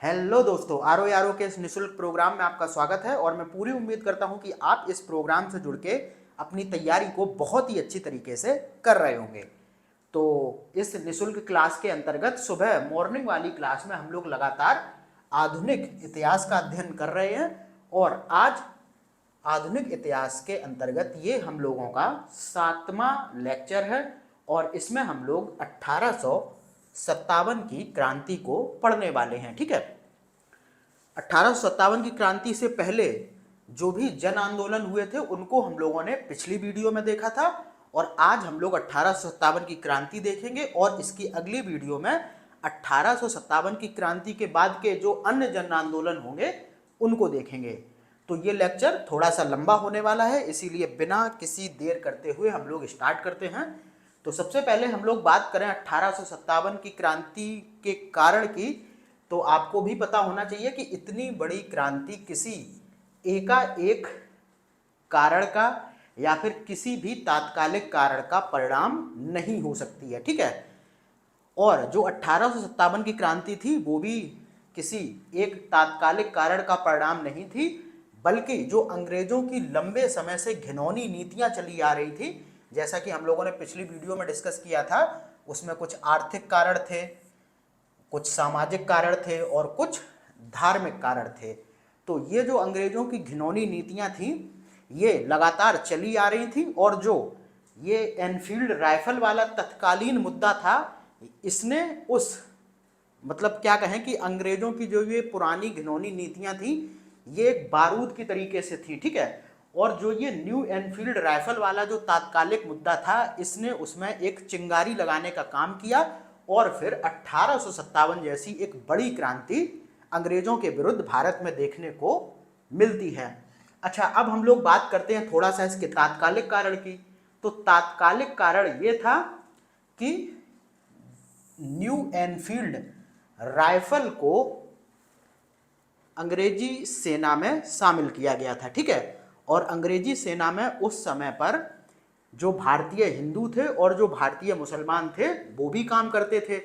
Hello दोस्तों, आरो यारो के इस निःशुल्क प्रोग्राम में आपका स्वागत है और मैं पूरी उम्मीद करता हूं कि आप इस प्रोग्राम से जुड़ के अपनी तैयारी को बहुत ही अच्छी तरीके से कर रहे होंगे। तो इस निःशुल्क क्लास के अंतर्गत सुबह मॉर्निंग वाली क्लास में हम लोग लगातार आधुनिक इतिहास का अध्ययन कर रहे हैं और आज आधुनिक इतिहास के अंतर्गत ये हम लोगों का 7वां लेक्चर है और इसमें हम लोग 1857 की क्रांति को पढ़ने वाले हैं। ठीक है, 1857 की क्रांति से पहले जो भी जन आंदोलन हुए थे उनको हम लोगों ने पिछली वीडियो में देखा था और आज हम लोग 1857 की क्रांति देखेंगे और इसकी अगली वीडियो में 1857 की क्रांति के बाद के जो अन्य जन आंदोलन होंगे उनको देखेंगे। तो ये लेक्चर थोड़ा सा लंबा होने वाला है, इसीलिए बिना किसी देर करते हुए हम लोग स्टार्ट करते हैं। तो सबसे पहले हम लोग बात करें 1857 की क्रांति के कारण की, तो आपको भी पता होना चाहिए कि इतनी बड़ी क्रांति किसी एकाएक कारण का या फिर किसी भी तात्कालिक कारण का परिणाम नहीं हो सकती है। ठीक है, और जो 1857 की क्रांति थी वो भी किसी एक तात्कालिक कारण का परिणाम नहीं थी, बल्कि जो अंग्रेजों की लंबे समय से घिनौनी नीतियां चली आ रही थी, जैसा कि हम लोगों ने पिछली वीडियो में डिस्कस किया था, उसमें कुछ आर्थिक कारण थे, कुछ सामाजिक कारण थे और कुछ धार्मिक कारण थे। तो ये जो अंग्रेजों की घिनौनी नीतियां थीं ये लगातार चली आ रही थी और जो ये एनफील्ड राइफल वाला तत्कालीन मुद्दा था, इसने उस मतलब क्या कहें कि अंग्रेजों की जो ये पुरानी घिनौनी नीतियां थी ये एक बारूद की तरीके से थी। ठीक है, और जो ये न्यू एनफील्ड राइफल वाला जो तात्कालिक मुद्दा था इसने उसमें एक चिंगारी लगाने का काम किया और फिर 1857 जैसी एक बड़ी क्रांति अंग्रेजों के विरुद्ध भारत में देखने को मिलती है। अच्छा, अब हम लोग बात करते हैं थोड़ा सा इसके तात्कालिक कारण की। तो तात्कालिक कारण ये था कि न्यू एनफील्ड राइफल को अंग्रेजी सेना में शामिल किया गया था। ठीक है, और अंग्रेजी सेना में उस समय पर जो भारतीय हिंदू थे और जो भारतीय मुसलमान थे वो भी काम करते थे।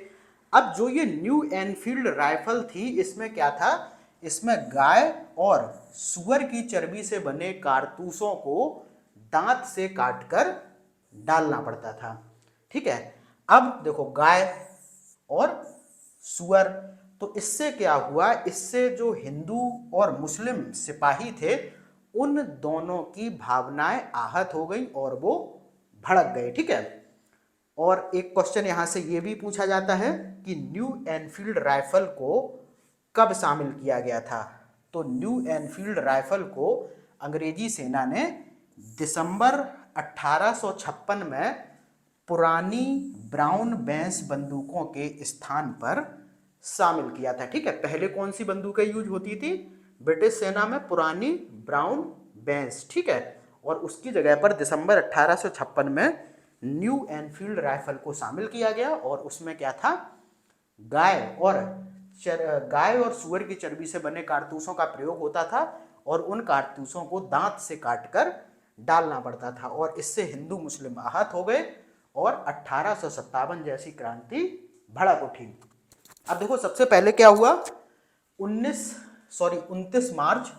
अब जो ये न्यू एनफील्ड राइफल थी इसमें क्या था, इसमें गाय और सुअर की चर्बी से बने कारतूसों को दांत से काटकर डालना पड़ता था। ठीक है, अब देखो गाय और सुअर, तो इससे क्या हुआ, इससे जो हिंदू और मुस्लिम सिपाही थे उन दोनों की भावनाएं आहत हो गई और वो भड़क गए। ठीक है, और एक क्वेश्चन यहां से ये भी पूछा जाता है कि न्यू एनफील्ड राइफल को कब शामिल किया गया था। तो न्यू एनफील्ड राइफल को अंग्रेजी सेना ने दिसंबर 1856 में पुरानी ब्राउन बेंस बंदूकों के स्थान पर शामिल किया था। ठीक है, पहले कौन सी बंदूकें यूज होती थी ब्रिटिश सेना में, पुरानी ब्राउन बेंस। ठीक है, और उसकी जगह पर दिसंबर 1856 में न्यू एनफील्ड राइफल को शामिल किया गया और उसमें क्या था, गाय और सुअर की चर्बी से बने कारतूसों का प्रयोग होता था और उन कारतूसों को दांत से काटकर डालना पड़ता था और इससे हिंदू मुस्लिम आहत हो गए और 1857 जैसी क्रांति भड़क उठी। अब देखो सबसे पहले क्या हुआ, 29 मार्च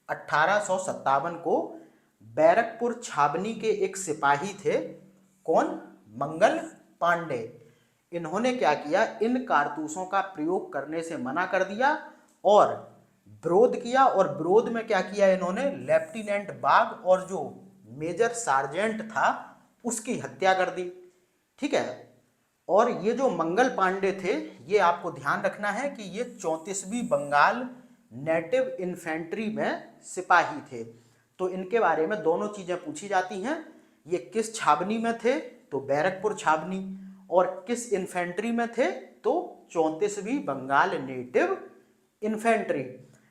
1857 को बैरकपुर छावनी के एक सिपाही थे, कौन, मंगल पांडे। इन्होंने क्या किया, इन कारतूसों का प्रयोग करने से मना कर दिया और विरोध किया, और विरोध में क्या किया इन्होंने, लेफ्टिनेंट बाग और जो मेजर सार्जेंट था उसकी हत्या कर दी। ठीक है, और ये जो मंगल पांडे थे ये आपको ध्यान रखना है कि ये 34वीं बंगाल नेटिव इन्फेंट्री में सिपाही थे। तो इनके बारे में दोनों चीजें पूछी जाती हैं, ये किस छावनी में थे, तो बैरकपुर छावनी, और किस इन्फेंट्री में थे, तो 34वीं बंगाल नेटिव इन्फेंट्री।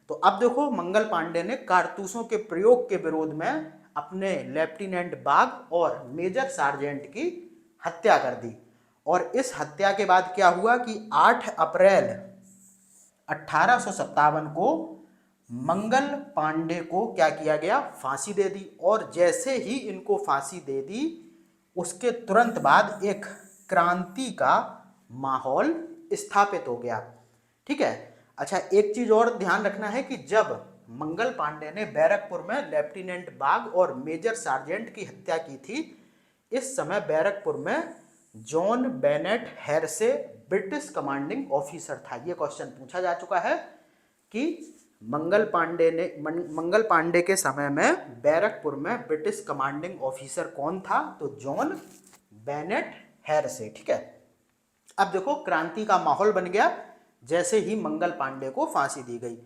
तो अब देखो मंगल पांडे ने कारतूसों के प्रयोग के विरोध में अपने लेफ्टिनेंट बाग और मेजर सार्जेंट की हत्या कर दी और इस हत्या के बाद क्या हुआ कि 8 अप्रैल 1857 को मंगल पांडे को क्या किया गया, फांसी दे दी। और जैसे ही इनको फांसी दे दी उसके तुरंत बाद एक क्रांति का माहौल स्थापित हो गया। ठीक है, अच्छा, एक चीज और ध्यान रखना है कि जब मंगल पांडे ने बैरकपुर में लेफ्टिनेंट बाग और मेजर सार्जेंट की हत्या की थी, इस समय बैरकपुर में John Bennett Hearsey British commanding officer था। ये क्वेश्चन पूछा जा चुका है कि मंगल पांडे के समय में बैरकपुर में ब्रिटिश कमांडिंग ऑफिसर कौन था, तो जॉन बेनेट हेरसे। ठीक है, अब देखो क्रांति का माहौल बन गया जैसे ही मंगल पांडे को फांसी दी गई।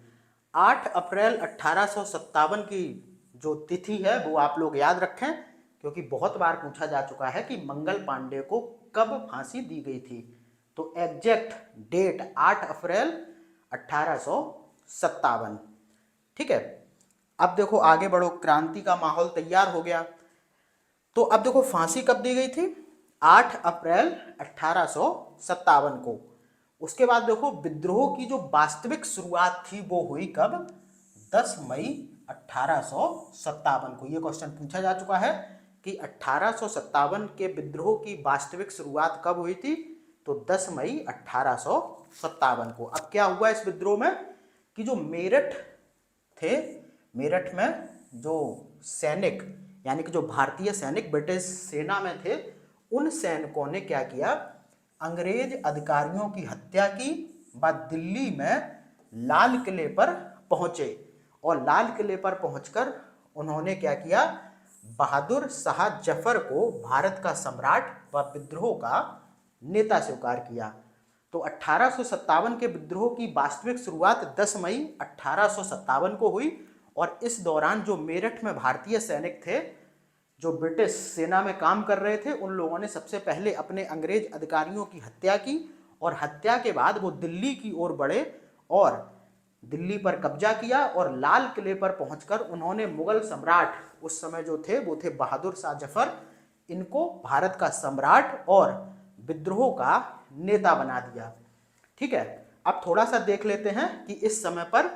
8 अप्रैल 1857 की जो तिथि है वो आप लोग याद रखें, क्योंकि बहुत बार पूछा जा चुका है कि मंगल पांडे को कब फांसी दी गई थी। तो एग्जैक्ट डेट 8 अप्रैल 1857। ठीक है, अब देखो आगे बढ़ो, क्रांति का माहौल तैयार हो गया। तो अब देखो फांसी कब दी गई थी, 8 अप्रैल 1857 को। उसके बाद देखो विद्रोह की जो वास्तविक शुरुआत थी वो हुई कब, 10 मई 1857 को। ये क्वेश्चन पूछा जा चुका है कि 1857 के विद्रोह की वास्तविक शुरुआत कब हुई थी, तो 10 मई 1857 को। अब क्या हुआ इस विद्रोह में कि जो मेरठ थे, मेरठ में जो सैनिक यानी कि जो भारतीय सैनिक ब्रिटिश सेना में थे, उन सैनिकों ने क्या किया, अंग्रेज अधिकारियों की हत्या की, बाद दिल्ली में लाल किले पर पहुंचे और लाल किले पर पहुंचकर उन्होंने क्या किया, बहादुर शाह जफर को भारत का सम्राट व विद्रोह का नेता स्वीकार किया। तो 1857 के विद्रोह की वास्तविक शुरुआत 10 मई 1857 को हुई और इस दौरान जो मेरठ में भारतीय सैनिक थे जो ब्रिटिश सेना में काम कर रहे थे, उन लोगों ने सबसे पहले अपने अंग्रेज अधिकारियों की हत्या की और हत्या के बाद वो दिल्ली की ओर बढ़े और दिल्ली पर कब्जा किया और लाल किले पर पहुंचकर उन्होंने मुगल सम्राट उस समय जो थे वो थे बहादुर शाह जफर, इनको भारत का सम्राट और विद्रोह का नेता बना दिया। ठीक है, अब थोड़ा सा देख लेते हैं कि इस समय पर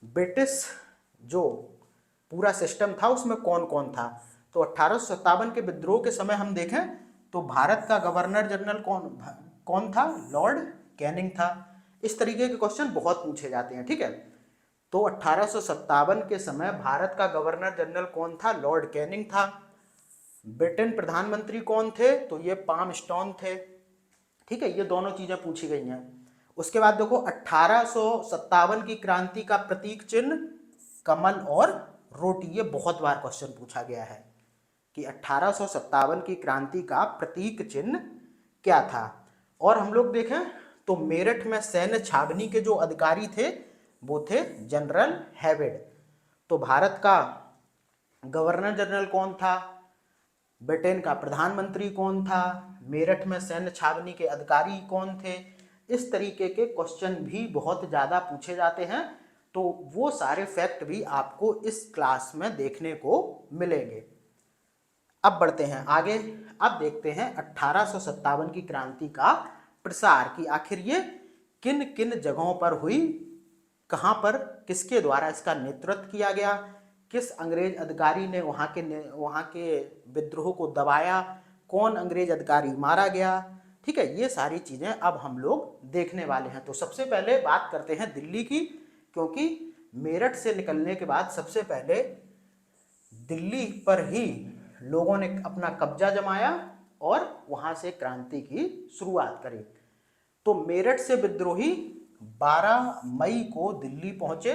ब्रिटिश जो पूरा सिस्टम था उसमें कौन कौन था। तो 1857 के विद्रोह के समय हम देखें तो भारत का गवर्नर जनरल कौन था, लॉर्ड कैनिंग था। इस तरीके के क्वेश्चन बहुत पूछे जाते हैं। ठीक है, तो 1857 के समय भारत का गवर्नर जनरल कौन था, लॉर्ड कैनिंग था। ब्रिटेन प्रधानमंत्री कौन थे, तो ये पामस्टॉन थे। ठीक है, ये दोनों चीजें पूछी गई हैं। उसके बाद देखो 1857 की क्रांति का प्रतीक चिन्ह कमल और रोटी, ये बहुत बार क्वेश्चन पूछा गया है कि 1857 की क्रांति का प्रतीक चिन्ह क्या था। और हम लोग देखें तो मेरठ में सैन्य छावनी के जो अधिकारी थे वो थे जनरल हैविड। तो भारत का गवर्नर जनरल कौन था, ब्रिटेन का प्रधानमंत्री कौन था, मेरठ में सैन्य छावनी के अधिकारी कौन थे, इस तरीके के क्वेश्चन भी बहुत ज़्यादा पूछे जाते हैं। तो वो सारे फैक्ट भी आपको इस क्लास में देखने को मिलेंगे। अब बढ़ते हैं आगे, अब देखते हैं 1857 की क्रांति का प्रसार कि आखिर ये किन किन जगहों पर हुई, कहाँ पर किसके द्वारा इसका नेतृत्व किया गया, किस अंग्रेज अधिकारी ने वहाँ के विद्रोह को दबाया, कौन अंग्रेज अधिकारी मारा गया। ठीक है, ये सारी चीज़ें अब हम लोग देखने वाले हैं। तो सबसे पहले बात करते हैं दिल्ली की, क्योंकि मेरठ से निकलने के बाद सबसे पहले दिल्ली पर ही लोगों ने अपना कब्जा जमाया और वहाँ से क्रांति की शुरुआत करी। तो मेरठ से विद्रोही 12 मई को दिल्ली पहुंचे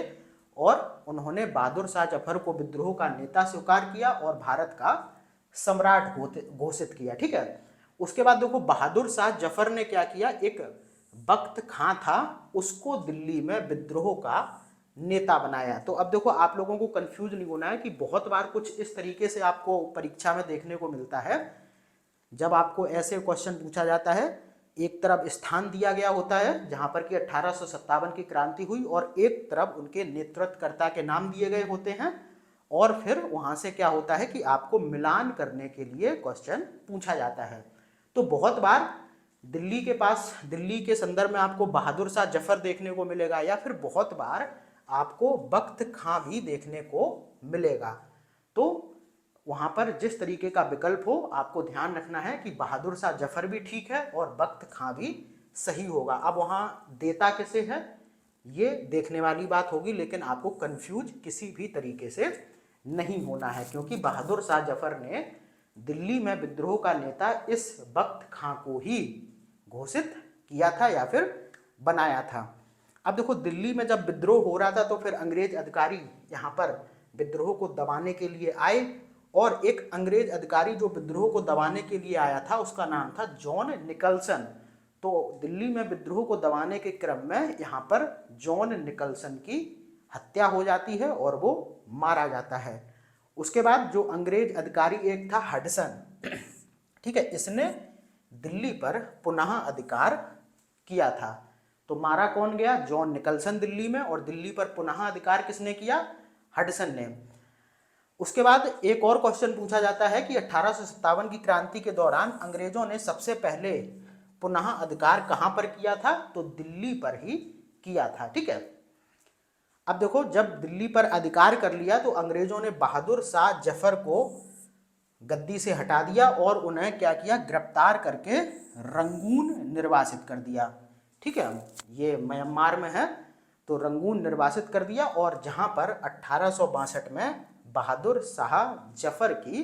और उन्होंने बहादुर शाह जफर को विद्रोह का नेता स्वीकार किया और भारत का सम्राट घोषित किया। ठीक है, उसके बाद देखो बहादुर शाह जफर ने क्या किया, एक बख्त खां था उसको दिल्ली में विद्रोह का नेता बनाया। तो अब देखो आप लोगों को कंफ्यूज नहीं होना है कि बहुत बार कुछ इस तरीके से आपको परीक्षा में देखने को मिलता है। जब आपको ऐसे क्वेश्चन पूछा जाता है, एक तरफ स्थान दिया गया होता है जहां पर कि 1857 की क्रांति हुई और एक तरफ उनके नेतृत्वकर्ता के नाम दिए गए होते हैं और फिर वहां से क्या होता है कि आपको मिलान करने के लिए क्वेश्चन पूछा जाता है। तो बहुत बार दिल्ली के संदर्भ में आपको बहादुर शाह जफर देखने को मिलेगा या फिर बहुत बार आपको बख्त खां भी देखने को मिलेगा। तो वहां पर जिस तरीके का विकल्प हो आपको ध्यान रखना है कि बहादुर शाह जफर भी ठीक है और बख्त खां भी सही होगा। अब वहां देता किसे है, ये देखने वाली बात होगी, लेकिन आपको कंफ्यूज किसी भी तरीके से नहीं होना है, क्योंकि बहादुर शाह जफर ने दिल्ली में विद्रोह का नेता इस बख्त खां को ही घोषित किया था या फिर बनाया था। अब देखो, दिल्ली में जब विद्रोह हो रहा था तो फिर अंग्रेज अधिकारी यहाँ पर विद्रोह को दबाने के लिए आए, और एक अंग्रेज अधिकारी जो विद्रोह को दबाने के लिए आया था उसका नाम था जॉन निकलसन। तो दिल्ली में विद्रोह को दबाने के क्रम में यहाँ पर जॉन निकलसन की हत्या हो जाती है और वो मारा जाता है। उसके बाद जो अंग्रेज अधिकारी एक था हडसन, ठीक है, इसने दिल्ली पर पुनः अधिकार किया था। तो मारा कौन गया? जॉन निकलसन दिल्ली में, और दिल्ली पर पुनः अधिकार किसने किया? हडसन ने। उसके बाद एक और क्वेश्चन पूछा जाता है कि 1857 की क्रांति के दौरान अंग्रेजों ने सबसे पहले पुनः अधिकार कहां पर किया था? तो दिल्ली पर ही किया था। ठीक है, अब देखो, जब दिल्ली पर अधिकार कर लिया तो अंग्रेजों ने बहादुर शाह जफर को गद्दी से हटा दिया और उन्हें क्या किया? गिरफ्तार करके रंगून निर्वासित कर दिया। ठीक है, ये म्यांमार में है, तो रंगून निर्वासित कर दिया, और जहां पर 1862 में बहादुर शाह जफर की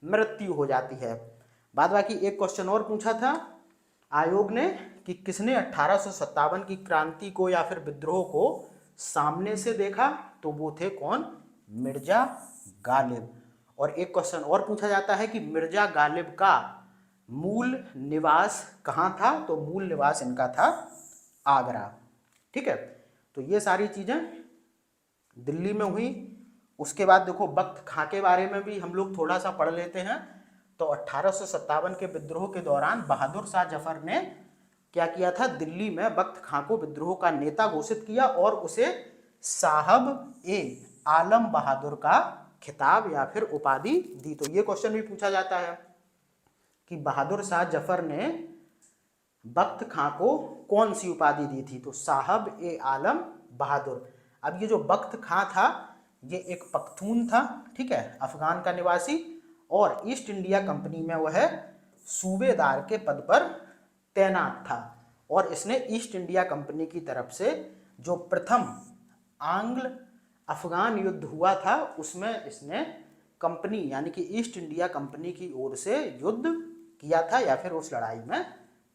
मृत्यु हो जाती है। बाद बाकी एक क्वेश्चन और पूछा था आयोग ने कि किसने 1857 की क्रांति को या फिर विद्रोह को सामने से देखा? तो वो थे कौन? मिर्जा गालिब। और एक क्वेश्चन और पूछा जाता है कि मिर्जा गालिब का मूल निवास कहाँ था? तो मूल निवास इनका था आगरा। ठीक है, तो ये सारी चीजें दिल्ली में हुई। उसके बाद देखो, बख्त खां के बारे में भी हम लोग थोड़ा सा पढ़ लेते हैं। तो 1857 के विद्रोह के दौरान बहादुर शाह जफर ने क्या किया था? दिल्ली में बख्त खां को विद्रोह का नेता घोषित किया और उसे साहब ए आलम बहादुर का खिताब या फिर उपाधि दी। तो ये क्वेश्चन भी पूछा जाता है कि बहादुर शाह जफर ने बख्त खां को कौन सी उपाधि दी थी? तो साहब ए आलम बहादुर। अब ये जो बख्त खां था ये एक पख्तून था, ठीक है, अफगान का निवासी, और ईस्ट इंडिया कंपनी में वह सूबेदार के पद पर तैनात था। और इसने ईस्ट इंडिया कंपनी की तरफ से जो प्रथम आंग्ल अफगान युद्ध हुआ था उसमें इसने कंपनी यानी कि ईस्ट इंडिया कंपनी की ओर से युद्ध किया था या फिर उस लड़ाई में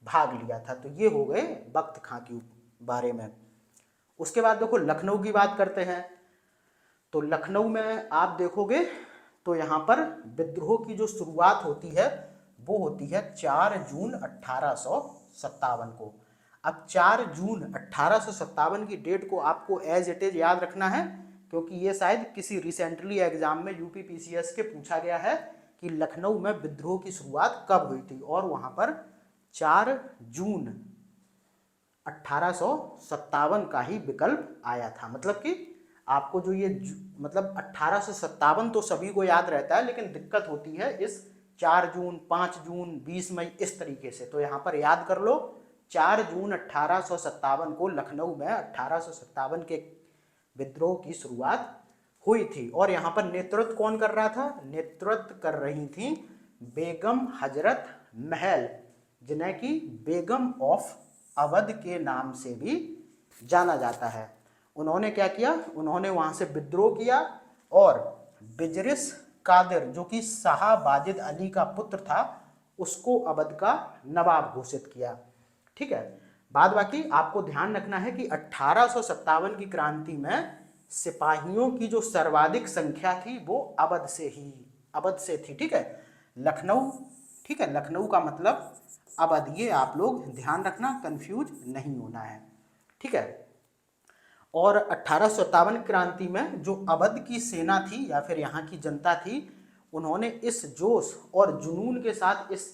भाग लिया था। तो ये हो गए बख्त खां के बारे में। उसके बाद देखो, लखनऊ की बात करते हैं। तो लखनऊ में आप देखोगे तो यहाँ पर विद्रोह की जो शुरुआत होती है वो होती है 4 जून 1857 को। अब 4 जून 1857 की डेट को आपको एज इट इज याद रखना है, क्योंकि ये शायद किसी रिसेंटली एग्जाम में यूपी पीसीएस के पूछा गया है कि लखनऊ में विद्रोह की शुरुआत कब हुई थी, और वहाँ पर 4 जून 1857 का ही विकल्प आया था। मतलब कि आपको जो ये मतलब 1857 तो सभी को याद रहता है, लेकिन दिक्कत होती है इस 4 जून, 5 जून, 20 मई इस तरीके से। तो यहाँ पर याद कर लो, 4 जून 1857 को लखनऊ में 1857 के विद्रोह की शुरुआत हुई थी। और यहाँ पर नेतृत्व कौन कर रहा था? नेतृत्व कर रही थी बेगम हजरत महल, जिन्हें कि बेगम ऑफ अवध के नाम से भी जाना जाता है। उन्होंने क्या किया? उन्होंने वहां से विद्रोह किया और बिजरिस कादिर, जो कि शाह बाजिद अली का पुत्र था, उसको अवध का नवाब घोषित किया। ठीक है, बाद बाकी आपको ध्यान रखना है कि 1857 की क्रांति में सिपाहियों की जो सर्वाधिक संख्या थी वो अवध से थी। ठीक है, लखनऊ, ठीक है, लखनऊ का मतलब अवध, ये आप लोग ध्यान रखना, कंफ्यूज नहीं होना है। ठीक है, और 1857 क्रांति में जो अवध की सेना थी या फिर यहाँ की जनता थी, उन्होंने इस जोश और जुनून के साथ इस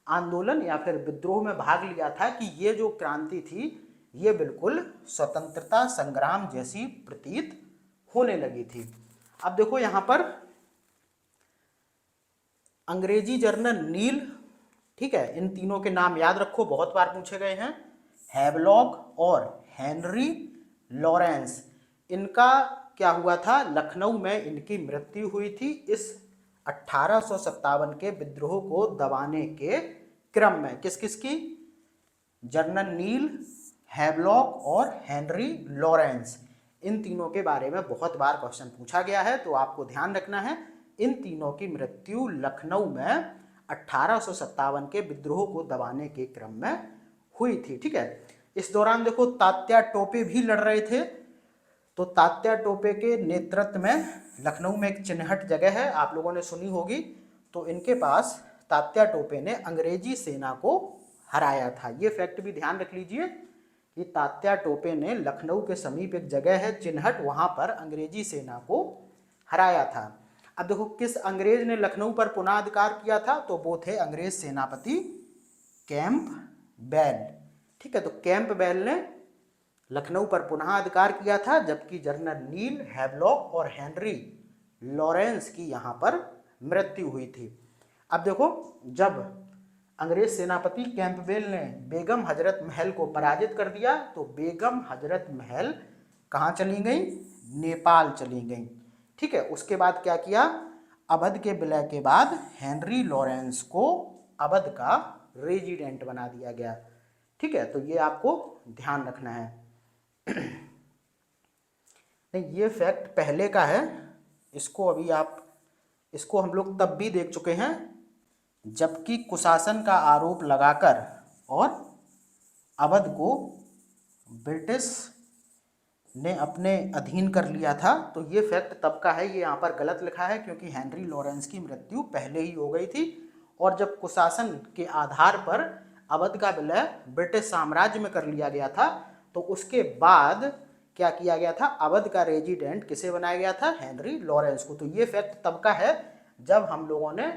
आंदोलन या फिर विद्रोह में भाग लिया था कि ये जो क्रांति थी ये बिल्कुल स्वतंत्रता संग्राम जैसी प्रतीत होने लगी थी। अब देखो, यहाँ पर अंग्रेजी जर्नल नील, ठीक है, इन तीनों के नाम याद रखो, बहुत बार पूछे गए हैं, हैवलॉक और हेनरी लॉरेंस। इनका क्या हुआ था? लखनऊ में इनकी मृत्यु हुई थी इस 1857 के विद्रोह को दबाने के क्रम में। किस किस की? जर्नल नील, हैवलॉक और हेनरी लॉरेंस, इन तीनों के बारे में बहुत बार क्वेश्चन पूछा गया है, तो आपको ध्यान रखना है। इन तीनों की मृत्यु लखनऊ में 1857 के विद्रोह को दबाने के क्रम में हुई थी। ठीक है, इस दौरान देखो तात्या टोपे भी लड़ रहे थे। तो तात्या टोपे के नेतृत्व में लखनऊ में एक चिन्हट जगह है, आप लोगों ने सुनी होगी। तो इनके पास तात्या टोपे ने अंग्रेजी सेना को हराया था। ये फैक्ट भी ध्यान रख लीजिए कि तात्या टोपे ने लखनऊ के समीप एक जगह है चिन्हट, वहां पर अंग्रेजी सेना को हराया था। अब देखो किस अंग्रेज ने लखनऊ पर पुनः अधिकार किया था, तो वो थे अंग्रेज सेनापति कैंपबेल। ठीक है, तो कैंपबेल ने लखनऊ पर पुनः अधिकार किया था, जबकि जनरल नील, हैवलॉक और हेनरी लॉरेंस की यहाँ पर मृत्यु हुई थी। अब देखो जब अंग्रेज सेनापति कैंपबेल ने बेगम हजरत महल को पराजित कर दिया, तो बेगम हजरत महल कहाँ चली गई? नेपाल चली गई। ठीक है, उसके बाद क्या किया? अवध के विलय के बाद हेनरी लॉरेंस को अवध का रेजिडेंट बना दिया गया। ठीक है, तो ये आपको ध्यान रखना है। नहीं, ये फैक्ट पहले का है, इसको हम लोग तब भी देख चुके हैं जबकि कुशासन का आरोप लगाकर और अवध को ब्रिटिश ने अपने अधीन कर लिया था। तो ये फैक्ट तब का है, ये यहाँ पर गलत लिखा है क्योंकि हेनरी लॉरेंस की मृत्यु पहले ही हो गई थी। और जब कुशासन के आधार पर अवध का विलय ब्रिटिश साम्राज्य में कर लिया गया था, तो उसके बाद क्या किया गया था? अवध का रेजिडेंट किसे बनाया गया था? हेनरी लॉरेंस को। तो ये फैक्ट तब का है जब हम लोगों ने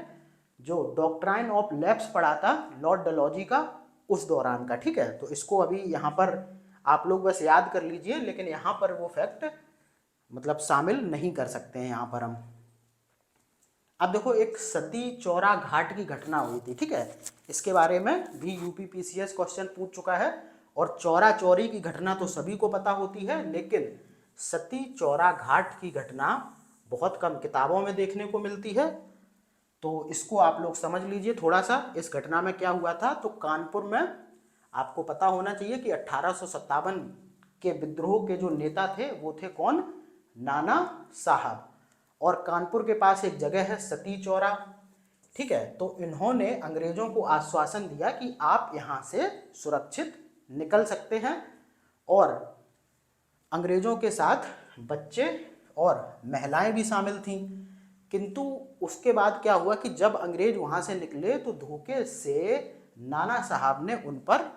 जो डॉक्ट्राइन ऑफ लैप्स पढ़ा था लॉर्ड डलहौजी का, उस दौरान का। ठीक है, तो इसको अभी यहाँ पर आप लोग बस याद कर लीजिए, लेकिन यहाँ पर वो फैक्ट मतलब शामिल नहीं कर सकते हैं यहाँ पर हम। अब देखो एक सती चौरा घाट की घटना हुई थी। ठीक है, इसके बारे में भी यूपीपीसीएस क्वेश्चन पूछ चुका है। और चौरा चौरी की घटना तो सभी को पता होती है, लेकिन सती चौरा घाट की घटना बहुत कम किताबों में देखने को मिलती है। तो इसको आप लोग समझ लीजिए थोड़ा सा। इस घटना में क्या हुआ था? तो कानपुर में आपको पता होना चाहिए कि 1857 के विद्रोह के जो नेता थे वो थे कौन? नाना साहब। और कानपुर के पास एक जगह है सती चौरा। ठीक है, तो इन्होंने अंग्रेजों को आश्वासन दिया कि आप यहाँ से सुरक्षित निकल सकते हैं, और अंग्रेजों के साथ बच्चे और महिलाएं भी शामिल थीं। किंतु उसके बाद क्या हुआ कि जब अंग्रेज वहां से निकले तो धोखे से नाना साहब ने उन पर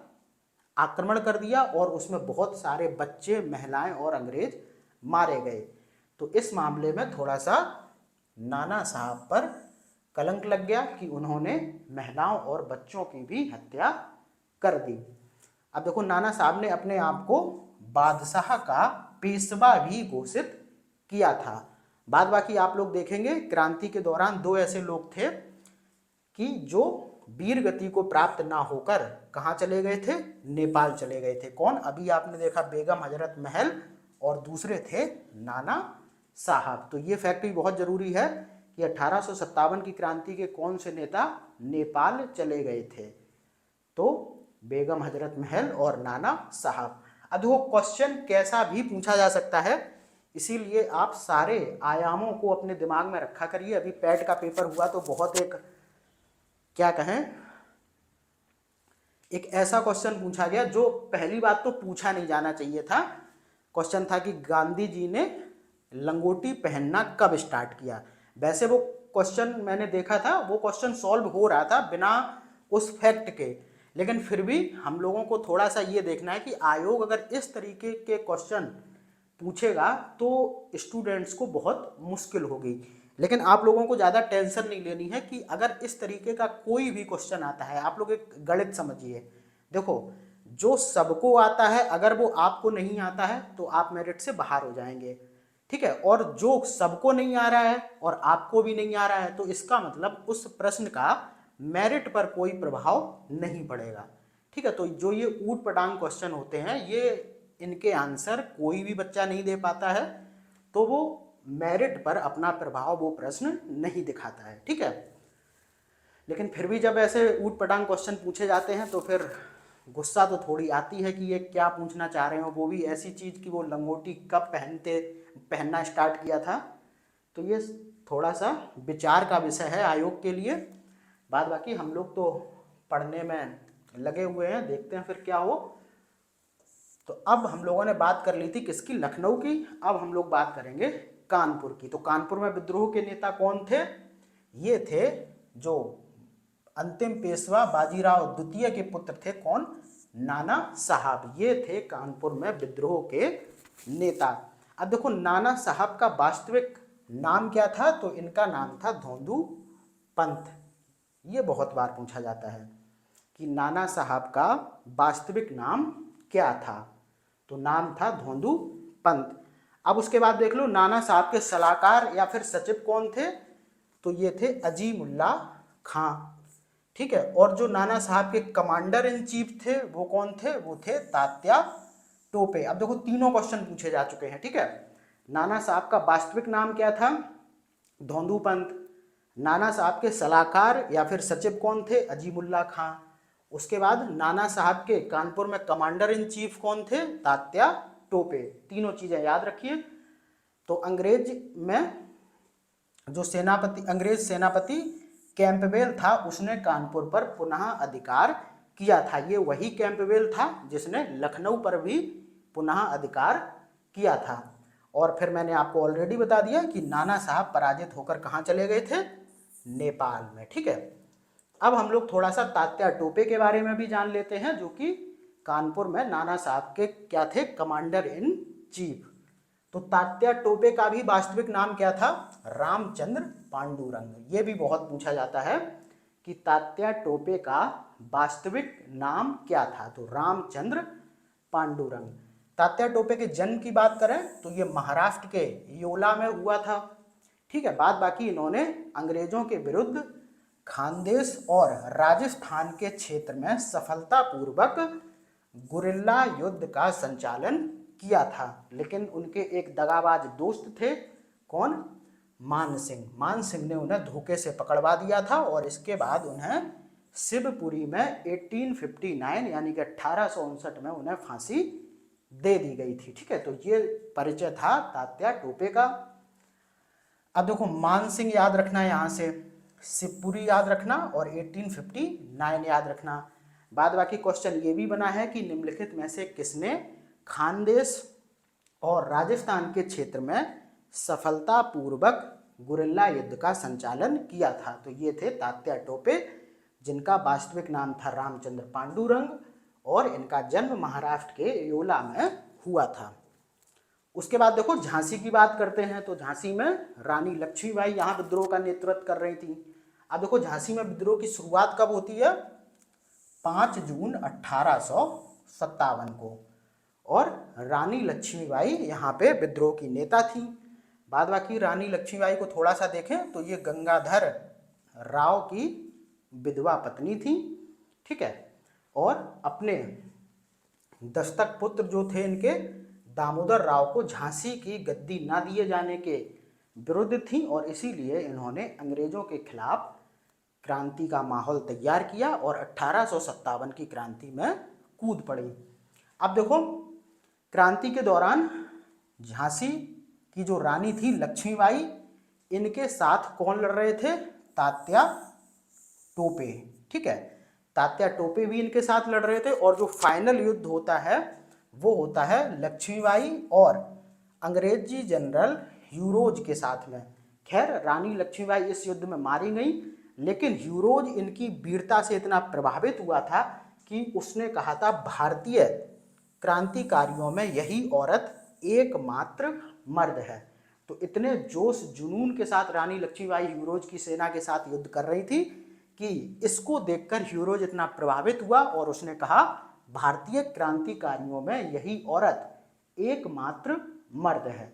आक्रमण कर दिया, और उसमें बहुत सारे बच्चे, महिलाएं और अंग्रेज मारे गए। तो इस मामले में थोड़ा सा नाना साहब पर कलंक लग गया कि उन्होंने महिलाओं और बच्चों की भी हत्या कर दी। अब देखो नाना साहब ने अपने आप को बादशाह का पेशवा भी घोषित किया था। बाद बाकी आप लोग देखेंगे क्रांति के दौरान दो ऐसे लोग थे कि जो वीर गति को प्राप्त ना होकर कहाँ चले गए थे? नेपाल चले गए थे। कौन? अभी आपने देखा बेगम हजरत महल, और दूसरे थे नाना साहब। तो ये फैक्ट भी बहुत जरूरी है कि 1857 की क्रांति के कौन से नेता नेपाल चले गए थे? तो बेगम हजरत महल और नाना साहब। अब देखो क्वेश्चन कैसा भी पूछा जा सकता है, इसीलिए आप सारे आयामों को अपने दिमाग में रखा करिए। अभी पैट का पेपर हुआ तो बहुत एक क्या कहें, एक ऐसा क्वेश्चन पूछा गया जो पहली बात तो पूछा नहीं जाना चाहिए था। क्वेश्चन था कि गांधी जी ने लंगोटी पहनना कब स्टार्ट किया। वैसे वो क्वेश्चन मैंने देखा था, वो क्वेश्चन सॉल्व हो रहा था बिना उस फैक्ट के, लेकिन फिर भी हम लोगों को थोड़ा सा ये देखना है कि आयोग अगर इस तरीके के क्वेश्चन पूछेगा तो स्टूडेंट्स को बहुत मुश्किल होगी। लेकिन आप लोगों को ज़्यादा टेंशन नहीं लेनी है कि अगर इस तरीके का कोई भी क्वेश्चन आता है, आप लोग एक गणित समझिए। देखो जो सबको आता है अगर वो आपको नहीं आता है तो आप मेरिट से बाहर हो जाएंगे। ठीक है, और जो सबको नहीं आ रहा है और आपको भी नहीं आ रहा है तो इसका मतलब उस प्रश्न का मेरिट पर कोई प्रभाव नहीं पड़ेगा। ठीक है, तो जो ये ऊट पटांग क्वेश्चन होते हैं ये इनके आंसर कोई भी बच्चा नहीं दे पाता है, तो वो मेरिट पर अपना प्रभाव वो प्रश्न नहीं दिखाता है। ठीक है, लेकिन फिर भी जब ऐसे ऊट पटांग क्वेश्चन पूछे जाते हैं तो फिर गुस्सा तो थोड़ी आती है कि ये क्या पूछना चाह रहे हो, वो भी ऐसी चीज़ कि वो लंगोटी कब पहनना स्टार्ट किया था। तो ये थोड़ा सा विचार का विषय है आयोग के लिए। बाद बाकी हम लोग तो पढ़ने में लगे हुए हैं, देखते हैं फिर क्या हो। तो अब हम लोगों ने बात कर ली थी किसकी, लखनऊ की। अब हम लोग बात करेंगे कानपुर की। तो कानपुर में विद्रोह के नेता कौन थे? ये थे जो अंतिम पेशवा बाजीराव द्वितीय के पुत्र थे। कौन? नाना साहब। ये थे कानपुर में विद्रोह के नेता। अब देखो नाना साहब का वास्तविक नाम क्या था? तो इनका नाम था धोंदू पंत। ये बहुत बार पूछा जाता है कि नाना साहब का वास्तविक नाम क्या था? तो नाम था धोंदू पंत। अब उसके बाद देख लो नाना साहब के सलाहकार या फिर सचिव कौन थे? तो ये थे अजीमुल्ला खां। ठीक है। और जो नाना साहब के कमांडर इन चीफ थे वो कौन थे? वो थे तात्या टोपे। अब देखो तीनों क्वेश्चन पूछे जा चुके हैं। ठीक है। नाना साहब का वास्तविक नाम क्या था? धोंदू पंत। नाना साहब के सलाहकार या फिर सचिव कौन थे? अजीमुल्ला खां। उसके बाद नाना साहब के कानपुर में कमांडर इन चीफ कौन थे? तात्या टोपे। तीनों चीजें याद रखिए। तो अंग्रेज सेनापति कैंपबेल था, उसने कानपुर पर पुनः अधिकार किया था। ये वही कैंपबेल था जिसने लखनऊ पर भी पुनः अधिकार किया था। और फिर मैंने आपको ऑलरेडी बता दिया कि नाना साहब पराजित होकर कहाँ चले गए थे? नेपाल में। ठीक है। अब हम लोग थोड़ा सा तात्या टोपे के बारे में भी जान लेते हैं, जो कि कानपुर में नाना साहब के क्या थे? Commander in chief. तो तात्या टोपे का भी वास्तविक नाम क्या था? रामचंद्र पांडुरंग। ये भी बहुत पूछा जाता है कि तात्या टोपे का वास्तविक नाम क्या था? तो रामचंद्र पांडुरंग। तात्या टोपे के जन्म की बात करें तो ये महाराष्ट्र के योला में हुआ था। ठीक है। बाद बाकी इन्होंने अंग्रेजों के विरुद्ध खानदेश और राजस्थान के क्षेत्र में सफलतापूर्वक गुरिल्ला युद्ध का संचालन किया था। लेकिन उनके एक दगाबाज दोस्त थे। कौन? मान सिंह। मान सिंह ने उन्हें धोखे से पकड़वा दिया था और इसके बाद उन्हें शिवपुरी में 1859 यानी कि 1859 में उन्हें फांसी दे दी गई थी। ठीक है। तो ये परिचय था तात्या टोपे का। अब देखो मान सिंह याद रखना है, यहाँ से शिवपुरी याद रखना और 1859 याद रखना। बाद बाकी क्वेश्चन ये भी बना है कि निम्नलिखित में से किसने खानदेश और राजस्थान के क्षेत्र में सफलतापूर्वक गुरिल्ला युद्ध का संचालन किया था? तो ये थे तात्या टोपे, जिनका वास्तविक नाम था रामचंद्र पांडुरंग और इनका जन्म महाराष्ट्र के योला में हुआ था। उसके बाद देखो झांसी की बात करते हैं। तो झांसी में रानी लक्ष्मीबाई यहाँ विद्रोह का नेतृत्व कर रही थी। अब देखो झांसी में विद्रोह की शुरुआत कब होती है? 5 जून 1857 को। और रानी लक्ष्मीबाई यहाँ पे विद्रोह की नेता थी। बाद बाकी रानी लक्ष्मीबाई को थोड़ा सा देखें तो ये गंगाधर राव की विधवा पत्नी थी। ठीक है। और अपने दस्तक पुत्र जो थे इनके दामोदर राव को झांसी की गद्दी ना दिए जाने के विरुद्ध थी और इसीलिए इन्होंने अंग्रेजों के खिलाफ क्रांति का माहौल तैयार किया और 1857 की क्रांति में कूद पड़ी। अब देखो क्रांति के दौरान झांसी की जो रानी थी लक्ष्मीबाई, इनके साथ कौन लड़ रहे थे? तात्या टोपे। ठीक है। तात्या टोपे भी इनके साथ लड़ रहे थे और जो फाइनल युद्ध होता है वो होता है लक्ष्मीबाई और अंग्रेजी जनरल ह्यूरोज के साथ में। खैर रानी लक्ष्मीबाई इस युद्ध में मारी गई, लेकिन ह्यूरोज इनकी वीरता से इतना प्रभावित हुआ था कि उसने कहा था भारतीय क्रांतिकारियों में यही औरत एकमात्र मर्द है। तो इतने जोश जुनून के साथ रानी लक्ष्मीबाई ह्यूरोज की सेना के साथ युद्ध कर रही थी कि इसको देखकर ह्यूरोज इतना प्रभावित हुआ और उसने कहा भारतीय क्रांतिकारियों में यही औरत एकमात्र मर्द है।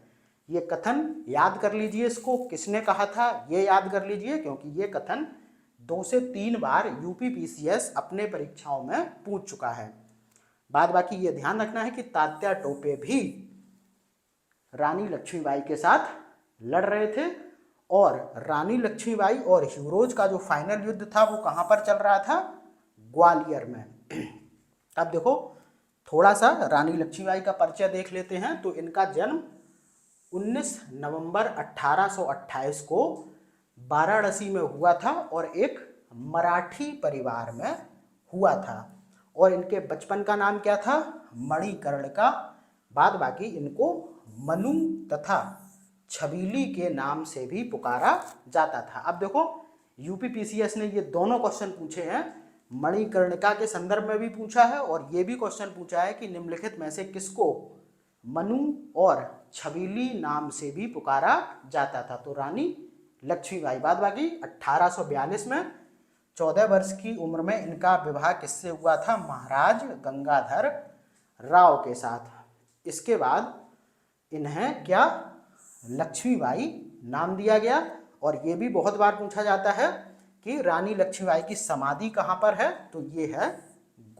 ये कथन याद कर लीजिए। इसको किसने कहा था ये याद कर लीजिए, क्योंकि ये कथन 2 से 3 बार यूपीपीसीएस अपने परीक्षाओं में पूछ चुका है। बाद बाकी ये ध्यान रखना है कि तात्या टोपे भी रानी लक्ष्मीबाई के साथ लड़ रहे थे और रानी लक्ष्मीबाई और ह्यूरोज का जो फाइनल युद्ध था वो कहाँ पर चल रहा था? ग्वालियर में। अब देखो थोड़ा सा रानी लक्ष्मीबाई का परिचय देख लेते हैं। तो इनका जन्म 19 नवंबर 1828 को वाराणसी में हुआ था और एक मराठी परिवार में हुआ था। और इनके बचपन का नाम क्या था? मणिकर्णिका। बाद बाकी इनको मनु तथा छबीली के नाम से भी पुकारा जाता था। अब देखो यूपीपीसीएस ने ये दोनों क्वेश्चन पूछे हैं, मणिकर्णिका के संदर्भ में भी पूछा है और ये भी क्वेश्चन पूछा है कि निम्नलिखित में से किसको मनु और छबीली नाम से भी पुकारा जाता था? तो रानी लक्ष्मीबाई। बाद बाकी 1842 में 14 वर्ष की उम्र में इनका विवाह किससे हुआ था? महाराज गंगाधर राव के साथ। इसके बाद इन्हें क्या लक्ष्मीबाई नाम दिया गया। और ये भी बहुत बार पूछा जाता है कि रानी लक्ष्मीबाई की समाधि कहाँ पर है? तो ये है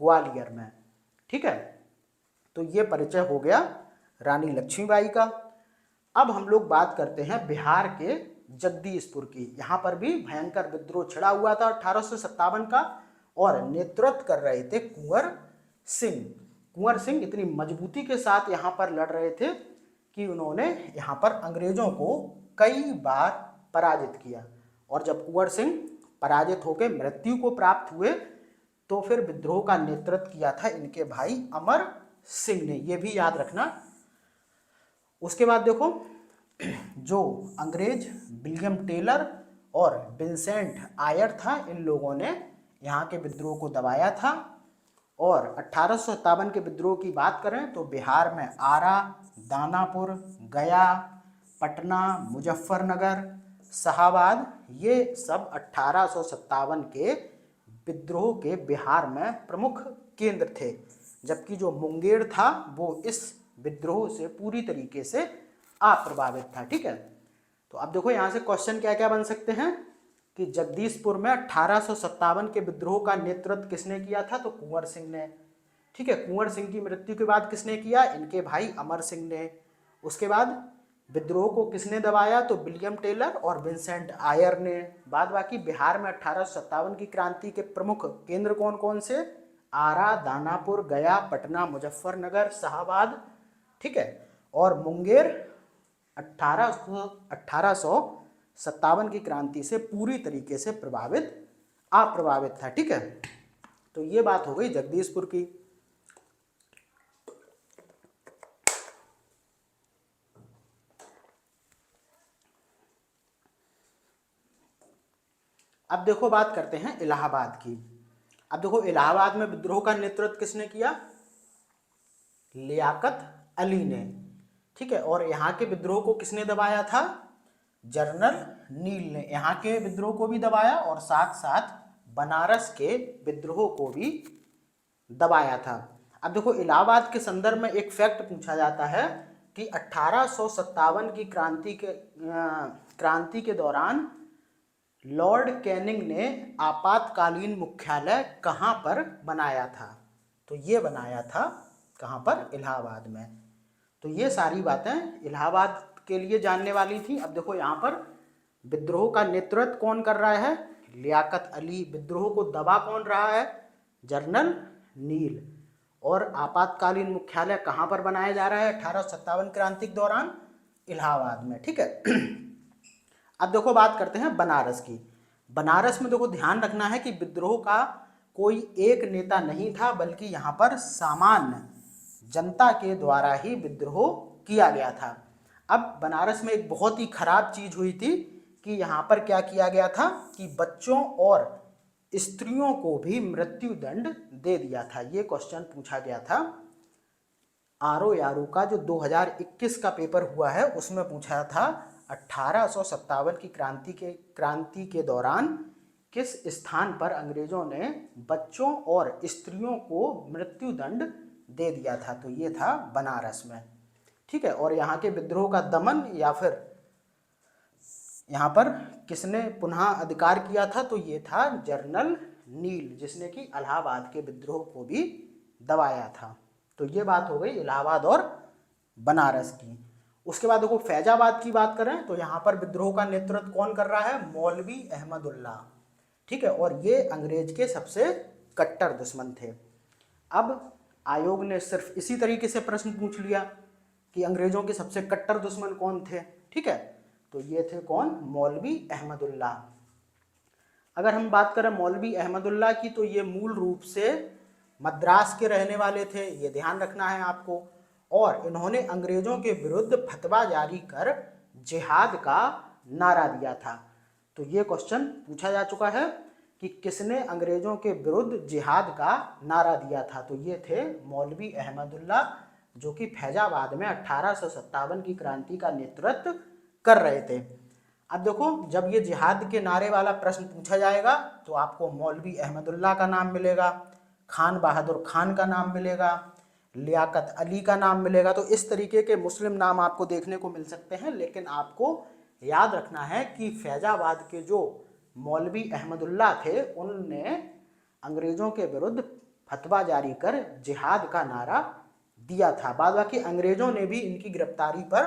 ग्वालियर में। ठीक है, तो ये परिचय हो गया रानी लक्ष्मीबाई का। अब हम लोग बात करते हैं बिहार के जगदीशपुर की। यहाँ पर भी भयंकर विद्रोह छिड़ा हुआ था 1857 का और नेतृत्व कर रहे थे कुंवर सिंह। कुंवर सिंह इतनी मजबूती के साथ यहाँ पर लड़ रहे थे कि उन्होंने यहाँ पर अंग्रेजों को कई बार पराजित किया। और जब कुंवर सिंह पराजित होकर मृत्यु को प्राप्त हुए तो फिर विद्रोह का नेतृत्व किया था इनके भाई अमर सिंह ने, ये भी याद रखना। उसके बाद देखो जो अंग्रेज विलियम टेलर और विंसेंट आयर था, इन लोगों ने यहाँ के विद्रोह को दबाया था। और 1857 के विद्रोह की बात करें तो बिहार में आरा, दानापुर, गया, पटना, मुजफ्फरनगर, शाहाबाद, ये सब 1857 के विद्रोह के बिहार में प्रमुख केंद्र थे। जबकि जो मुंगेर था वो इस विद्रोह से पूरी तरीके से अप्रभावित था। ठीक है, तो अब देखो यहाँ से क्वेश्चन क्या क्या बन सकते हैं कि जगदीशपुर में 1857 के विद्रोह का नेतृत्व किसने किया था? तो कुंवर सिंह ने। ठीक है, कुंवर सिंह की मृत्यु के बाद किसने किया? इनके भाई अमर सिंह ने। उसके बाद विद्रोह को किसने दबाया? तो विलियम टेलर और विंसेंट आयर ने। बाद बाकी बिहार में 1857 की क्रांति के प्रमुख केंद्र कौन कौन से? आरा, दानापुर, गया, पटना, मुजफ्फरनगर, शाहाबाद। ठीक है, और मुंगेर 1857 की क्रांति से पूरी तरीके से अप्रभावित था। ठीक है, तो ये बात हो गई जगदीशपुर की। अब देखो बात करते हैं इलाहाबाद की। अब देखो इलाहाबाद में विद्रोह का नेतृत्व किसने किया? लियाकत अली ने। ठीक है, और यहाँ के विद्रोह को किसने दबाया था? जनरल नील ने यहाँ के विद्रोह को भी दबाया और साथ साथ बनारस के विद्रोह को भी दबाया था। अब देखो इलाहाबाद के संदर्भ में एक फैक्ट पूछा जाता है कि 1857 की क्रांति के दौरान लॉर्ड कैनिंग ने आपातकालीन मुख्यालय कहाँ पर बनाया था? तो ये बनाया था कहाँ पर? इलाहाबाद में। तो ये सारी बातें इलाहाबाद के लिए जानने वाली थी। अब देखो यहाँ पर विद्रोह का नेतृत्व कौन कर रहा है? लियाकत अली। विद्रोह को दबा कौन रहा है? जनरल नील। और आपातकालीन मुख्यालय कहाँ पर बनाया जा रहा है 1857 क्रांति के दौरान? इलाहाबाद में। ठीक है, अब देखो बात करते हैं बनारस की। बनारस में देखो ध्यान रखना है कि विद्रोह का कोई एक नेता नहीं था, बल्कि यहाँ पर सामान्य जनता के द्वारा ही विद्रोह किया गया था। अब बनारस में एक बहुत ही खराब चीज हुई थी कि यहाँ पर क्या किया गया था कि बच्चों और स्त्रियों को भी मृत्यु दंड दे दिया था। ये क्वेश्चन पूछा गया था आरओ यारू का, जो 2021 का पेपर हुआ है उसमें पूछा था 1857 की क्रांति के दौरान किस स्थान पर अंग्रेजों ने बच्चों और स्त्रियों को मृत्यु दंड दे दिया था? तो ये था बनारस में। ठीक है, और यहाँ के विद्रोह का दमन या फिर यहाँ पर किसने पुनः अधिकार किया था? तो ये था जनरल नील, जिसने कि इलाहाबाद के विद्रोह को भी दबाया था। तो ये बात हो गई इलाहाबाद और बनारस की। उसके बाद देखो फैजाबाद की बात करें तो यहाँ पर विद्रोह का नेतृत्व कौन कर रहा है? मौलवी अहमदुल्ला। ठीक है, और ये अंग्रेज के सबसे कट्टर दुश्मन थे। अब आयोग ने सिर्फ इसी तरीके से प्रश्न पूछ लिया कि अंग्रेजों के सबसे कट्टर दुश्मन कौन थे, ठीक है, तो ये थे कौन, मौलवी अहमदुल्ला। अगर हम बात करें मौलवी अहमदुल्ला की, तो ये मूल रूप से मद्रास के रहने वाले थे, ये ध्यान रखना है आपको, और इन्होंने अंग्रेजों के विरुद्ध फतवा जारी कर जिहाद का नारा दिया था। तो ये क्वेश्चन पूछा जा चुका है कि किसने अंग्रेजों के विरुद्ध जिहाद का नारा दिया था, तो ये थे मौलवी अहमदुल्ला, जो कि फैजाबाद में 1857 की क्रांति का नेतृत्व कर रहे थे। अब देखो, जब ये जिहाद के नारे वाला प्रश्न पूछा जाएगा तो आपको मौलवी अहमदुल्ला का नाम मिलेगा, खान बहादुर खान का नाम मिलेगा, लियाकत अली का नाम मिलेगा। तो इस तरीके के मुस्लिम नाम आपको देखने को मिल सकते हैं, लेकिन आपको याद रखना है कि फैजाबाद के जो मौलवी अहमदुल्ला थे उनने अंग्रेजों के विरुद्ध फतवा जारी कर जिहाद का नारा दिया था। बाद बाकी अंग्रेजों ने भी इनकी गिरफ्तारी पर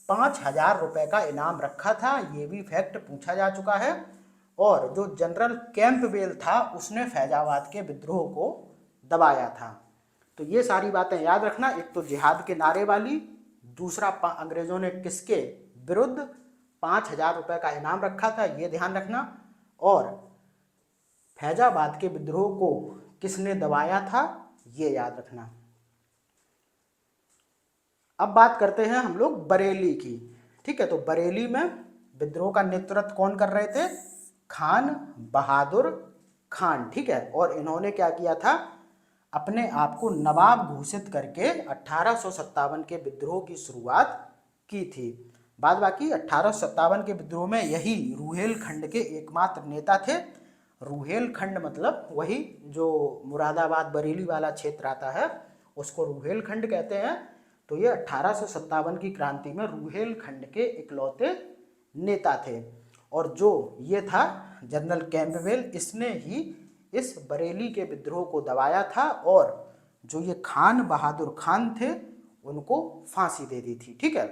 5,000 रुपए का इनाम रखा था, ये भी फैक्ट पूछा जा चुका है। और जो जनरल कैंपबेल था उसने फैजाबाद के विद्रोह को दबाया था। तो ये सारी बातें याद रखना, एक तो जिहाद के नारे वाली, दूसरा अंग्रेजों ने किसके विरुद्ध 5,000 रुपए का इनाम रखा था, ये ध्यान रखना, और फैजाबाद के विद्रोह को किसने दबाया था, ये याद रखना। अब बात करते हैं हम लोग बरेली की, ठीक है। तो बरेली में विद्रोह का नेतृत्व कौन कर रहे थे, खान बहादुर खान, ठीक है। और इन्होंने क्या किया था, अपने आप को नवाब घोषित करके 1857 के विद्रोह की शुरुआत की थी। बाद बाकी 1857 के विद्रोह में यही रुहेलखंड के एकमात्र नेता थे। रुहेलखंड मतलब वही जो मुरादाबाद बरेली वाला क्षेत्र आता है उसको रुहेलखंड कहते हैं। तो ये 1857 की क्रांति में रुहेलखंड के इकलौते नेता थे, और जो ये था जनरल कैंपबेल, इसने ही इस बरेली के विद्रोह को दबाया था, और जो ये खान बहादुर खान थे उनको फांसी दे दी थी, ठीक है।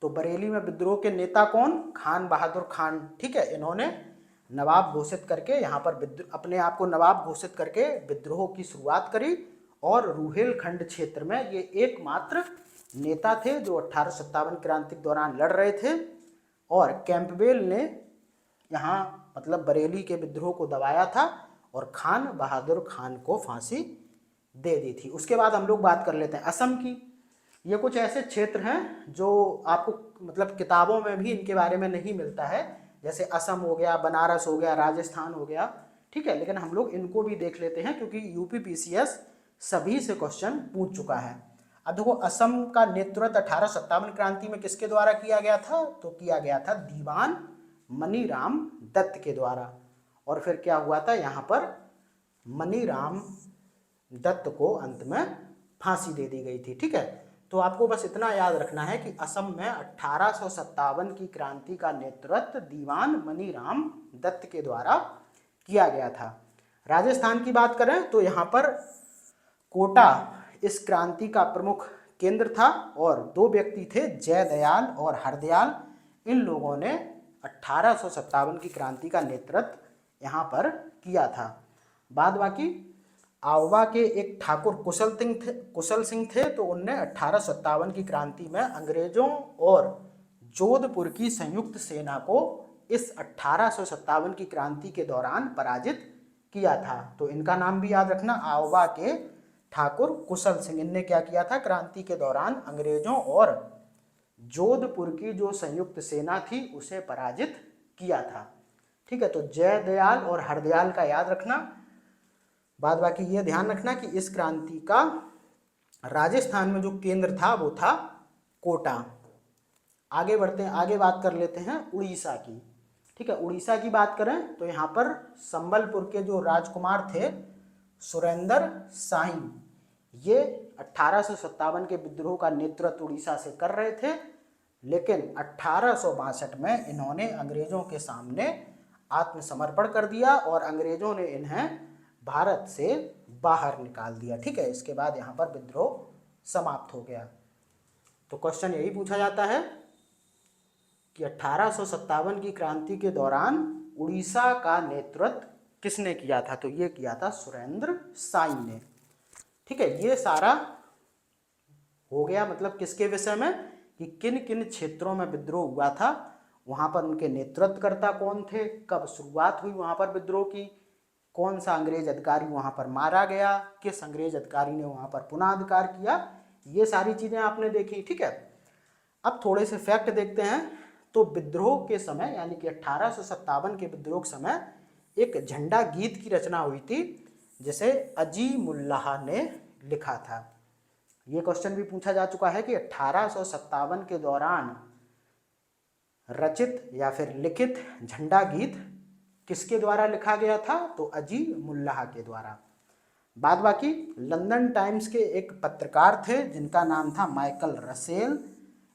तो बरेली में विद्रोह के नेता कौन, खान बहादुर खान, ठीक है। इन्होंने नवाब घोषित करके यहाँ पर अपने आप को नवाब घोषित करके विद्रोह की शुरुआत करी, और रुहेलखंड क्षेत्र में ये एकमात्र नेता थे जो 1857 क्रांति के दौरान लड़ रहे थे, और कैंपबेल ने यहाँ मतलब बरेली के विद्रोह को दबाया था और खान बहादुर खान को फांसी दे दी थी। उसके बाद हम लोग बात कर लेते हैं असम की। ये कुछ ऐसे क्षेत्र हैं जो आपको मतलब किताबों में भी इनके बारे में नहीं मिलता है, जैसे असम हो गया, बनारस हो गया, राजस्थान हो गया, ठीक है। लेकिन हम लोग इनको भी देख लेते हैं क्योंकि यूपी पीसीएस सभी से क्वेश्चन पूछ चुका है। अब देखो, असम का नेतृत्व 1857 क्रांति में किसके द्वारा किया गया था, तो किया गया था दीवान मनीराम दत्त के द्वारा। और फिर क्या हुआ था, यहाँ पर मनीराम दत्त को अंत में फांसी दे दी गई थी, ठीक है। तो आपको बस इतना याद रखना है कि असम में 1857 की क्रांति का नेतृत्व दीवान मनीराम दत्त के द्वारा किया गया था। राजस्थान की बात करें तो यहाँ पर कोटा इस क्रांति का प्रमुख केंद्र था, और दो व्यक्ति थे, जयदयाल और हरदयाल। इन लोगों ने 1857 की क्रांति का नेतृत्व यहाँ पर किया था। बाद बाकी आंववा के एक ठाकुर कुशल सिंह थे, तो उनने 1857 की क्रांति में अंग्रेजों और जोधपुर की संयुक्त सेना को इस 1857 की क्रांति के दौरान पराजित किया था। तो इनका नाम भी याद रखना, आंववा के ठाकुर कुशल सिंह। इनने क्या किया था, क्रांति के दौरान अंग्रेजों और जोधपुर की जो संयुक्त सेना थी उसे पराजित किया था, ठीक है। तो जयदयाल और हरदयाल का याद रखना। बाद बाकी ये ध्यान रखना कि इस क्रांति का राजस्थान में जो केंद्र था वो था कोटा। आगे बढ़ते हैं, आगे बात कर लेते हैं उड़ीसा की, ठीक है। उड़ीसा की बात करें तो यहाँ पर संबलपुर के जो राजकुमार थे सुरेंद्र साई, ये 1857 के विद्रोह का नेतृत्व उड़ीसा से कर रहे थे, लेकिन 1862 में इन्होंने अंग्रेजों के सामने आत्मसमर्पण कर दिया और अंग्रेजों ने इन्हें भारत से बाहर निकाल दिया, ठीक है। इसके बाद यहाँ पर विद्रोह समाप्त हो गया। तो क्वेश्चन यही पूछा जाता है कि 1857 की क्रांति के दौरान उड़ीसा का नेतृत्व किसने किया था? तो ये किया था सुरेंद्र साई ने। ठीक है, ये सारा हो गया मतलब किसके विषय में कि किन किन क्षेत्रों में विद्रोह हुआ था, वहां पर उनके नेतृत्वकर्ता कौन थे, कब शुरुआत हुई वहां पर विद्रोह की, कौन सा अंग्रेज अधिकारी वहां पर मारा गया, किस अंग्रेज अधिकारी ने वहां पर पुनः अधिकार किया, ये सारी चीजें आपने देखी। ठीक है, अब थोड़े से फैक्ट देखते हैं। तो विद्रोह के समय यानी कि 1857 के विद्रोह के समय एक झंडा गीत की रचना हुई थी जिसे अजीमुल्लाह ने लिखा था। ये क्वेश्चन भी पूछा जा चुका है कि 1857 के दौरान रचित या फिर लिखित झंडा गीत किसके द्वारा लिखा गया था? तो अजीमुल्लाह के द्वारा। बाद बाकी लंदन टाइम्स के एक पत्रकार थे जिनका नाम था माइकल रसेल।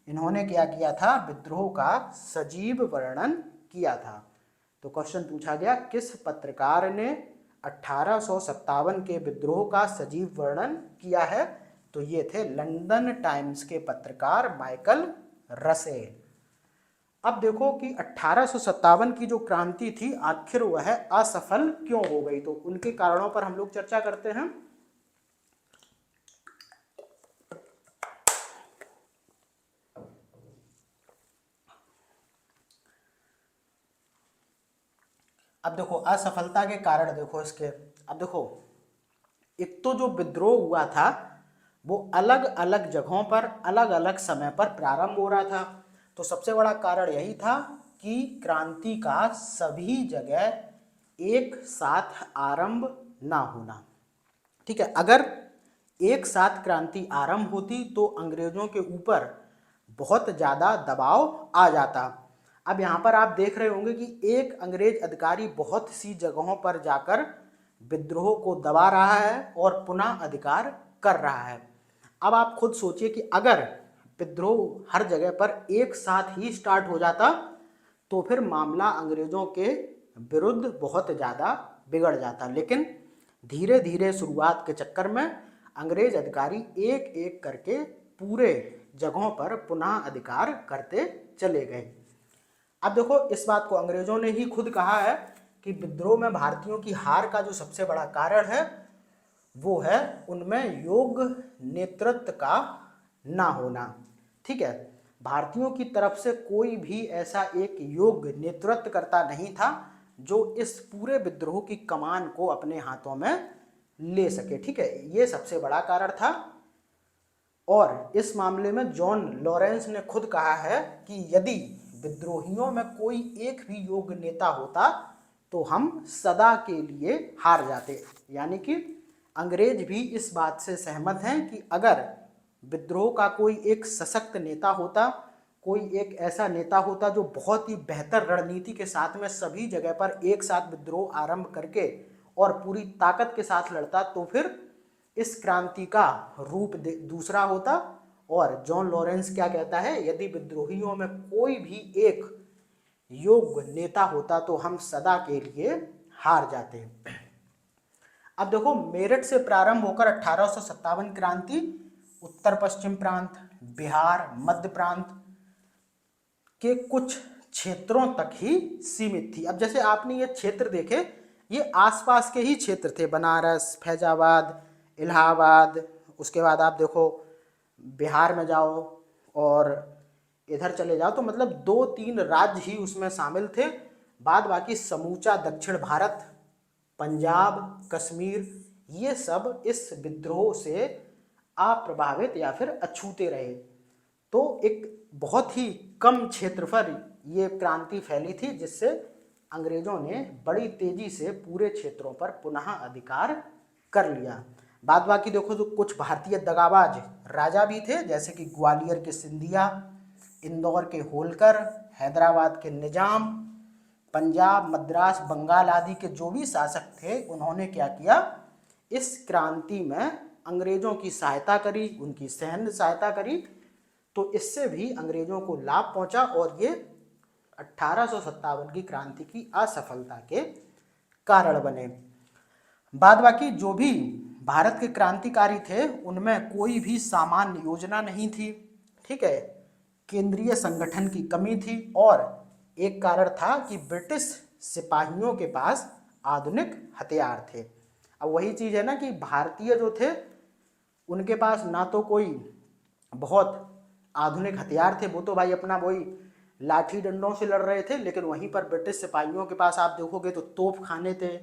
इन्होंने क्या किया था? विद्रोह का सजीव वर्णन किया था। तो क्वेश्चन पूछा गया किस पत्रकार ने 1857 के विद्रोह का सजीव वर्णन किया है? तो ये थे लंदन टाइम्स के पत्रकार माइकल रसेल। अब देखो कि 1857 की जो क्रांति थी आखिर वह असफल क्यों हो गई, तो उनके कारणों पर हम लोग चर्चा करते हैं। अब देखो असफलता के कारण देखो इसके, अब देखो एक तो जो विद्रोह हुआ था वो अलग अलग जगहों पर अलग अलग समय पर प्रारंभ हो रहा था। तो सबसे बड़ा कारण यही था कि क्रांति का सभी जगह एक साथ आरंभ ना होना। ठीक है, अगर एक साथ क्रांति आरंभ होती तो अंग्रेजों के ऊपर बहुत ज़्यादा दबाव आ जाता। अब यहाँ पर आप देख रहे होंगे कि एक अंग्रेज अधिकारी बहुत सी जगहों पर जाकर विद्रोह को दबा रहा है और पुनः अधिकार कर रहा है। अब आप खुद सोचिए कि अगर विद्रोह हर जगह पर एक साथ ही स्टार्ट हो जाता तो फिर मामला अंग्रेजों के विरुद्ध बहुत ज़्यादा बिगड़ जाता। लेकिन धीरे धीरे शुरुआत के चक्कर में अंग्रेज अधिकारी एक एक करके पूरे जगहों पर पुनः अधिकार करते चले गए। अब देखो इस बात को अंग्रेजों ने ही खुद कहा है कि विद्रोह में भारतीयों की हार का जो सबसे बड़ा कारण है वो है उनमें योग्य नेतृत्व का ना होना। ठीक है, भारतीयों की तरफ से कोई भी ऐसा एक योग्य नेतृत्वकर्ता नहीं था जो इस पूरे विद्रोह की कमान को अपने हाथों में ले सके। ठीक है, ये सबसे बड़ा कारण था। और इस मामले में जॉन लॉरेंस ने खुद कहा है कि यदि विद्रोहियों में कोई एक भी योग्य नेता होता तो हम सदा के लिए हार जाते। यानी कि अंग्रेज भी इस बात से सहमत हैं कि अगर विद्रोह का कोई एक सशक्त नेता होता, कोई एक ऐसा नेता होता जो बहुत ही बेहतर रणनीति के साथ में सभी जगह पर एक साथ विद्रोह आरंभ करके और पूरी ताकत के साथ लड़ता, तो फिर इस क्रांति का रूप दूसरा होता। और जॉन लॉरेंस क्या कहता है? यदि विद्रोहियों में कोई भी एक योग्य नेता होता तो हम सदा के लिए हार जाते। अब देखो मेरठ से प्रारंभ होकर 1857 क्रांति उत्तर पश्चिम प्रांत, बिहार, मध्य प्रांत के कुछ क्षेत्रों तक ही सीमित थी। अब जैसे आपने ये क्षेत्र देखे, ये आसपास के ही क्षेत्र थे, बनारस, फैजाबाद, इलाहाबाद। उसके बाद आप देखो बिहार में जाओ और इधर चले जाओ तो मतलब 2-3 राज्य ही उसमें शामिल थे। बाद बाकी समूचा दक्षिण भारत, पंजाब, कश्मीर, ये सब इस विद्रोह से अप्रभावित या फिर अछूते रहे। तो एक बहुत ही कम क्षेत्र पर ये क्रांति फैली थी जिससे अंग्रेजों ने बड़ी तेजी से पूरे क्षेत्रों पर पुनः अधिकार कर लिया। बाद बाकी देखो तो कुछ भारतीय दगाबाज राजा भी थे, जैसे कि ग्वालियर के सिंधिया, इंदौर के होलकर, हैदराबाद के निजाम, पंजाब, मद्रास, बंगाल आदि के जो भी शासक थे उन्होंने क्या किया? इस क्रांति में अंग्रेजों की सहायता करी, उनकी सैन्य सहायता करी। तो इससे भी अंग्रेजों को लाभ पहुंचा और ये 1857 की क्रांति की असफलता के कारण बने। बाद बाकी जो भी भारत के क्रांतिकारी थे उनमें कोई भी सामान्य योजना नहीं थी। ठीक है, केंद्रीय संगठन की कमी थी और एक कारण था कि ब्रिटिश सिपाहियों के पास आधुनिक हथियार थे। अब वही चीज़ है ना कि भारतीय जो थे उनके पास ना तो कोई बहुत आधुनिक हथियार थे, वो तो भाई अपना वही लाठी डंडों से लड़ रहे थे, लेकिन वहीं पर ब्रिटिश सिपाहियों के पास आप देखोगे तो तोप खाने थे,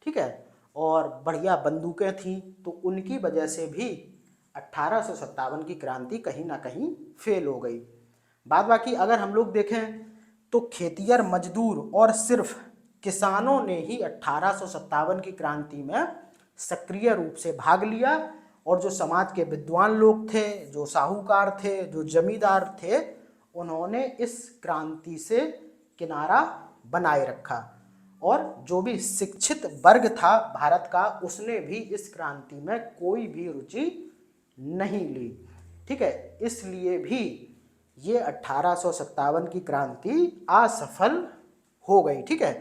ठीक है, और बढ़िया बंदूकें थीं। तो उनकी वजह से भी 1857 की क्रांति कहीं ना कहीं फेल हो गई। बाद बाकी अगर हम लोग देखें तो खेतिहर मजदूर और सिर्फ किसानों ने ही 1857 की क्रांति में सक्रिय रूप से भाग लिया, और जो समाज के विद्वान लोग थे, जो साहूकार थे, जो जमींदार थे, उन्होंने इस क्रांति से किनारा बनाए रखा, और जो भी शिक्षित वर्ग था भारत का उसने भी इस क्रांति में कोई भी रुचि नहीं ली, ठीक है। इसलिए भी ये 1857 की क्रांति असफल हो गई, ठीक है,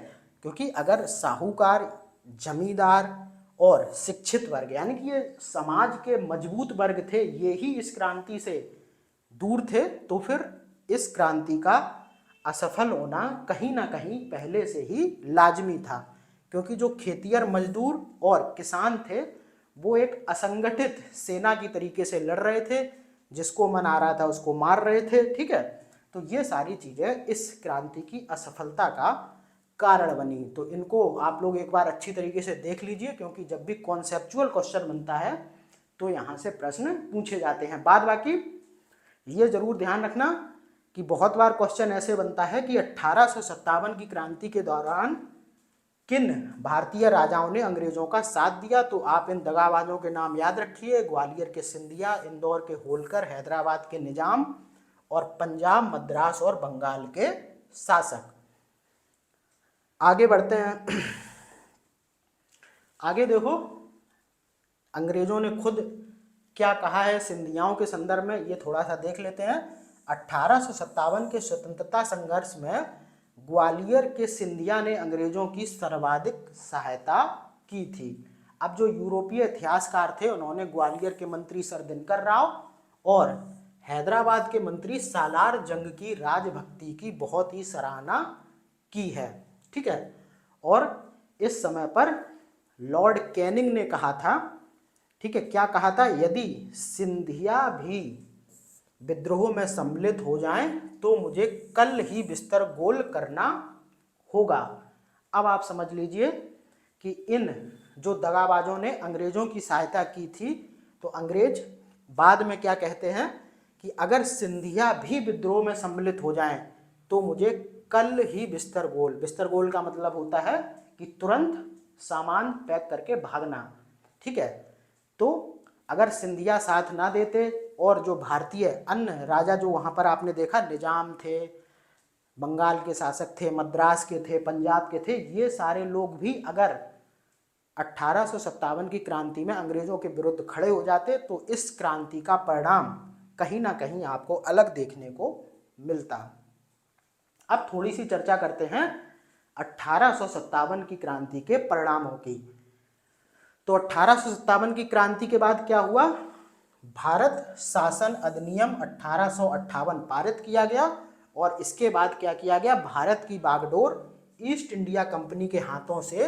क्योंकि अगर साहूकार, जमींदार और शिक्षित वर्ग यानी कि ये समाज के मजबूत वर्ग थे, ये ही इस क्रांति से दूर थे, तो फिर इस क्रांति का असफल होना कहीं ना कहीं पहले से ही लाजमी था, क्योंकि जो खेतिहर मजदूर और किसान थे वो एक असंगठित सेना की तरीके से लड़ रहे थे, जिसको मन आ रहा था उसको मार रहे थे, ठीक है। तो ये सारी चीज़ें इस क्रांति की असफलता का कारण बनी। तो इनको आप लोग एक बार अच्छी तरीके से देख लीजिए, क्योंकि जब भी कॉन्सेप्चुअल क्वेश्चन बनता है तो यहाँ से प्रश्न पूछे जाते हैं। बाद बाकी ये जरूर ध्यान रखना कि बहुत बार क्वेश्चन ऐसे बनता है कि 1857 की क्रांति के दौरान किन भारतीय राजाओं ने अंग्रेजों का साथ दिया। तो आप इन दगाबाजों के नाम याद रखिए, ग्वालियर के सिंधिया, इंदौर के होलकर, हैदराबाद के निजाम और पंजाब, मद्रास और बंगाल के शासक। आगे बढ़ते हैं। आगे देखो अंग्रेजों ने खुद क्या कहा है सिंधियाओं के संदर्भ में, ये थोड़ा सा देख लेते हैं। 1857 के स्वतंत्रता संघर्ष में ग्वालियर के सिंधिया ने अंग्रेजों की सर्वाधिक सहायता की थी। अब जो यूरोपीय इतिहासकार थे उन्होंने ग्वालियर के मंत्री सर दिनकर राव और हैदराबाद के मंत्री सालार जंग की राजभक्ति की बहुत ही सराहना की है, ठीक है। और इस समय पर लॉर्ड कैनिंग ने कहा था, ठीक है, क्या कहा था, यदि सिंधिया भी विद्रोह में सम्मिलित हो जाएं तो मुझे कल ही बिस्तर गोल करना होगा। अब आप समझ लीजिए कि इन जो दगाबाजों ने अंग्रेजों की सहायता की थी, तो अंग्रेज बाद में क्या कहते हैं कि अगर सिंधिया भी विद्रोह में सम्मिलित हो जाएं तो मुझे कल ही बिस्तर गोल का मतलब होता है कि तुरंत सामान पैक करके भागना, ठीक है। तो अगर सिंधिया साथ ना देते और जो भारतीय अन्य राजा जो वहाँ पर आपने देखा निजाम थे, बंगाल के शासक थे, मद्रास के थे, पंजाब के थे, ये सारे लोग भी अगर 1857 की क्रांति में अंग्रेजों के विरुद्ध खड़े हो जाते तो इस क्रांति का परिणाम कहीं ना कहीं आपको अलग देखने को मिलता। अब थोड़ी सी चर्चा करते हैं 1857 की क्रांति के परिणामों की। तो 1857 की क्रांति के बाद क्या हुआ, भारत शासन अधिनियम 1858 पारित किया गया, और इसके बाद क्या किया गया, भारत की बागडोर ईस्ट इंडिया कंपनी के हाथों से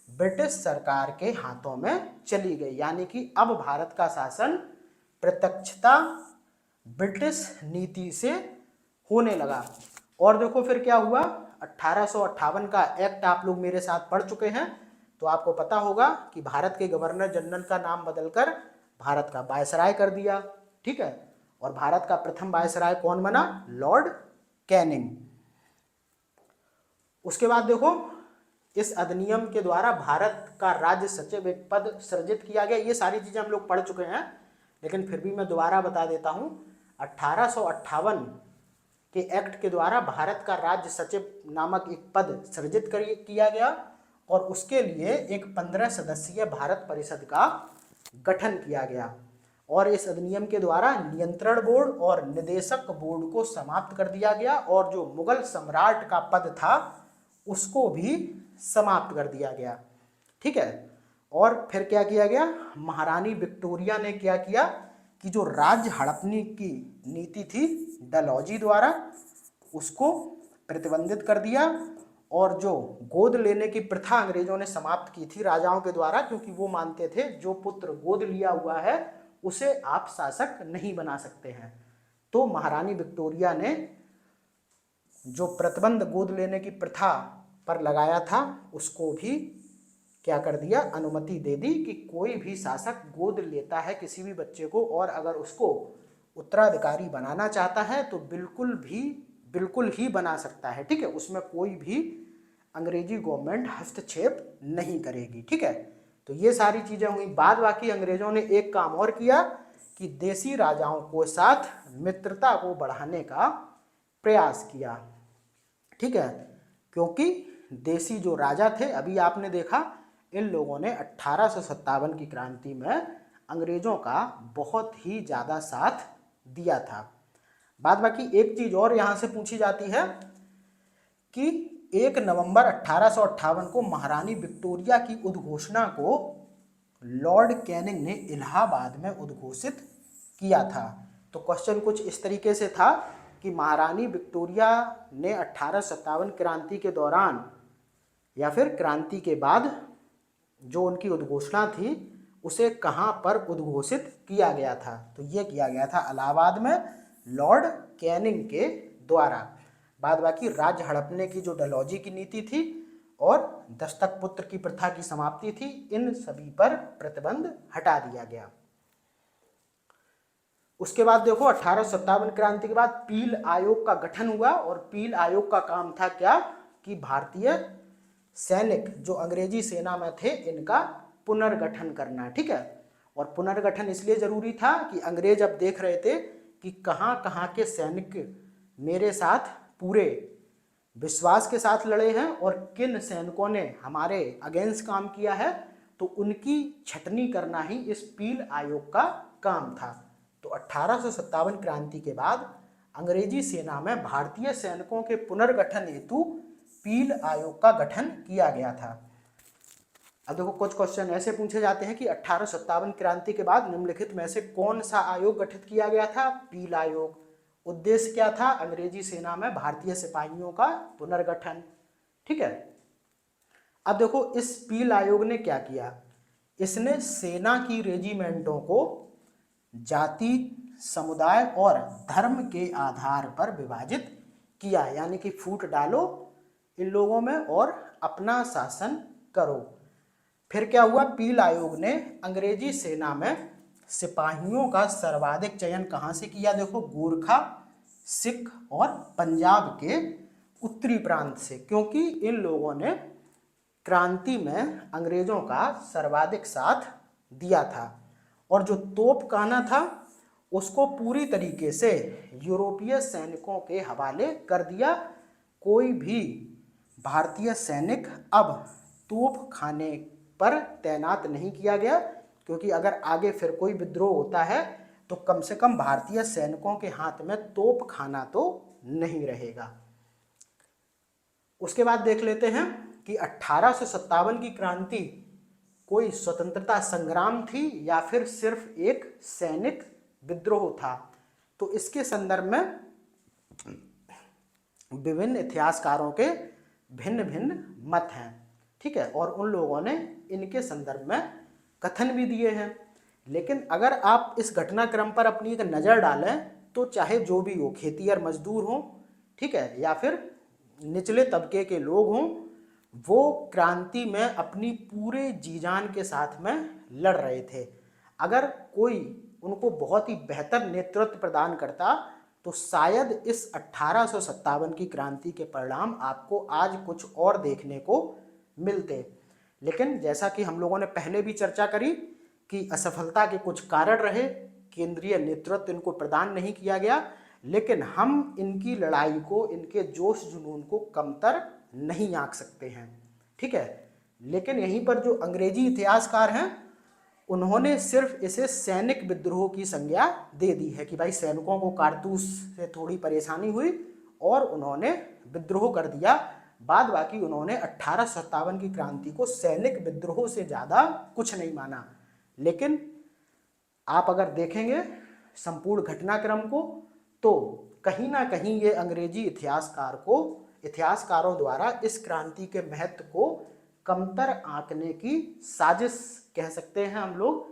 ब्रिटिश सरकार के हाथों में चली गई, यानी कि अब भारत का शासन प्रत्यक्षता ब्रिटिश नीति से होने लगा। और देखो फिर क्या हुआ, 1858 का एक्ट आप लोग मेरे साथ पढ़ चुके हैं, तो आपको पता होगा कि भारत के गवर्नर जनरल का नाम बदलकर भारत का वायसराय कर दिया, ठीक है। और भारत का प्रथम वायसराय कौन बना, लॉर्ड कैनिंग। उसके बाद देखो इस अधिनियम के द्वारा भारत का राज्य सचिव एक पद सृजित किया गया। ये सारी चीजें हम लोग पढ़ चुके हैं, लेकिन फिर भी मैं दोबारा बता देता हूं। 1858 के एक्ट के द्वारा भारत का राज्य सचिव नामक एक पद सृजित किया गया, और उसके लिए एक 15 सदस्यीय भारत परिषद का गठन किया गया। और इस अधिनियम के द्वारा नियंत्रण बोर्ड और निदेशक बोर्ड को समाप्त कर दिया गया, और जो मुगल सम्राट का पद था उसको भी समाप्त कर दिया गया, ठीक है। और फिर क्या किया गया, महारानी विक्टोरिया ने क्या किया कि जो राज्य हड़पने की नीति थी डलहौजी द्वारा, उसको प्रतिबंधित कर दिया, और जो गोद लेने की प्रथा अंग्रेजों ने समाप्त की थी राजाओं के द्वारा, क्योंकि वो मानते थे जो पुत्र गोद लिया हुआ है उसे आप शासक नहीं बना सकते हैं। तो महारानी विक्टोरिया ने जो प्रतिबंध गोद लेने की प्रथा पर लगाया था उसको भी क्या कर दिया, अनुमति दे दी कि कोई भी शासक गोद लेता है किसी भी बच्चे को और अगर उसको उत्तराधिकारी बनाना चाहता है तो बिल्कुल ही बना सकता है। ठीक है, उसमें कोई भी अंग्रेजी गवर्नमेंट हस्तक्षेप नहीं करेगी। ठीक है, तो ये सारी चीजें हुई। बाद बाकी अंग्रेजों ने एक काम और किया कि देसी राजाओं के साथ मित्रता को बढ़ाने का प्रयास किया। ठीक है, क्योंकि देसी जो राजा थे, अभी आपने देखा इन लोगों ने 1857 की क्रांति में अंग्रेजों का बहुत ही ज़्यादा साथ दिया था। बाद बाकी एक चीज़ और यहाँ से पूछी जाती है कि 1 नवंबर 1858 को महारानी विक्टोरिया की उद्घोषणा को लॉर्ड कैनिंग ने इलाहाबाद में उद्घोषित किया था। तो क्वेश्चन कुछ इस तरीके से था कि महारानी विक्टोरिया ने 1857 क्रांति के दौरान या फिर क्रांति के बाद जो उनकी उद्घोषणा थी उसे कहाँ पर उद्घोषित किया गया था। तो ये किया गया था इलाहाबाद में लॉर्ड कैनिंग के द्वारा। बाद बाकी राज्य हड़पने की जो डलहौजी की नीति थी और दस्तक पुत्र की प्रथा की समाप्ति थी, इन सभी पर प्रतिबंध हटा दिया गया। उसके बाद देखो 1857 क्रांति के बाद पील आयोग का गठन हुआ और पील आयोग का काम था क्या कि भारतीय सैनिक जो अंग्रेजी सेना में थे इनका पुनर्गठन करना। ठीक है, और पुनर्गठन इसलिए जरूरी था कि अंग्रेज अब देख रहे थे कि कहाँ कहाँ के सैनिक मेरे साथ पूरे विश्वास के साथ लड़े हैं और किन सैनिकों ने हमारे अगेंस्ट काम किया है, तो उनकी छटनी करना ही इस पील आयोग का काम था। तो 1857 क्रांति के बाद अंग्रेजी सेना में भारतीय सैनिकों के पुनर्गठन हेतु पील आयोग का गठन किया गया था। अब देखो कुछ क्वेश्चन ऐसे पूछे जाते हैं कि 1857 क्रांति के बाद निम्नलिखित में से कौन सा आयोग गठित किया गया था? पील आयोग। उद्देश्य क्या था? अंग्रेजी सेना में भारतीय सिपाहियों का पुनर्गठन। ठीक है, अब देखो इस पील आयोग ने क्या किया, इसने सेना की रेजिमेंटों को जाति, समुदाय और धर्म के आधार पर विभाजित किया, यानी कि फूट डालो इन लोगों में और अपना शासन करो। फिर क्या हुआ, पील आयोग ने अंग्रेजी सेना में सिपाहियों का सर्वाधिक चयन कहाँ से किया? देखो गोरखा, सिख और पंजाब के उत्तरी प्रांत से, क्योंकि इन लोगों ने क्रांति में अंग्रेजों का सर्वाधिक साथ दिया था और जो तोपखाना था उसको पूरी तरीके से यूरोपीय सैनिकों के हवाले कर दिया। कोई भी भारतीय सैनिक अब तोपखाने पर तैनात नहीं किया गया, क्योंकि अगर आगे फिर कोई विद्रोह होता है तो कम से कम भारतीय सैनिकों के हाथ में तोपखाना तो नहीं रहेगा। उसके बाद देख लेते हैं कि 1857 की क्रांति कोई स्वतंत्रता संग्राम थी या फिर सिर्फ एक सैनिक विद्रोह था। तो इसके संदर्भ में विभिन्न इतिहासकारों के भिन्न भिन्न मत हैं। ठीक है, और उन लोगों ने इनके संदर्भ में कथन भी दिए हैं। लेकिन अगर आप इस घटनाक्रम पर अपनी एक नज़र डालें तो चाहे जो भी हो, खेतीहर मजदूर हों, ठीक है, या फिर निचले तबके के लोग हों, वो क्रांति में अपनी पूरे जी जान के साथ में लड़ रहे थे। अगर कोई उनको बहुत ही बेहतर नेतृत्व प्रदान करता तो शायद इस 1857 की क्रांति के परिणाम आपको आज कुछ और देखने को मिलते। लेकिन जैसा कि हम लोगों ने पहले भी चर्चा करी कि असफलता के कुछ कारण रहे, केंद्रीय नेतृत्व इनको प्रदान नहीं किया गया, लेकिन हम इनकी लड़ाई को, इनके जोश जुनून को कमतर नहीं आंक सकते हैं। ठीक है, लेकिन यहीं पर जो अंग्रेजी इतिहासकार हैं उन्होंने सिर्फ इसे सैनिक विद्रोह की संज्ञा दे दी है कि भाई सैनिकों को कारतूस से थोड़ी परेशानी हुई और उन्होंने विद्रोह कर दिया। बाद बाकी उन्होंने 1857 की क्रांति को सैनिक विद्रोह से ज़्यादा कुछ नहीं माना। लेकिन आप अगर देखेंगे संपूर्ण घटनाक्रम को तो कहीं ना कहीं ये अंग्रेजी इतिहासकार को इतिहासकारों द्वारा इस क्रांति के महत्व को कमतर आंकने की साजिश कह सकते हैं हम लोग,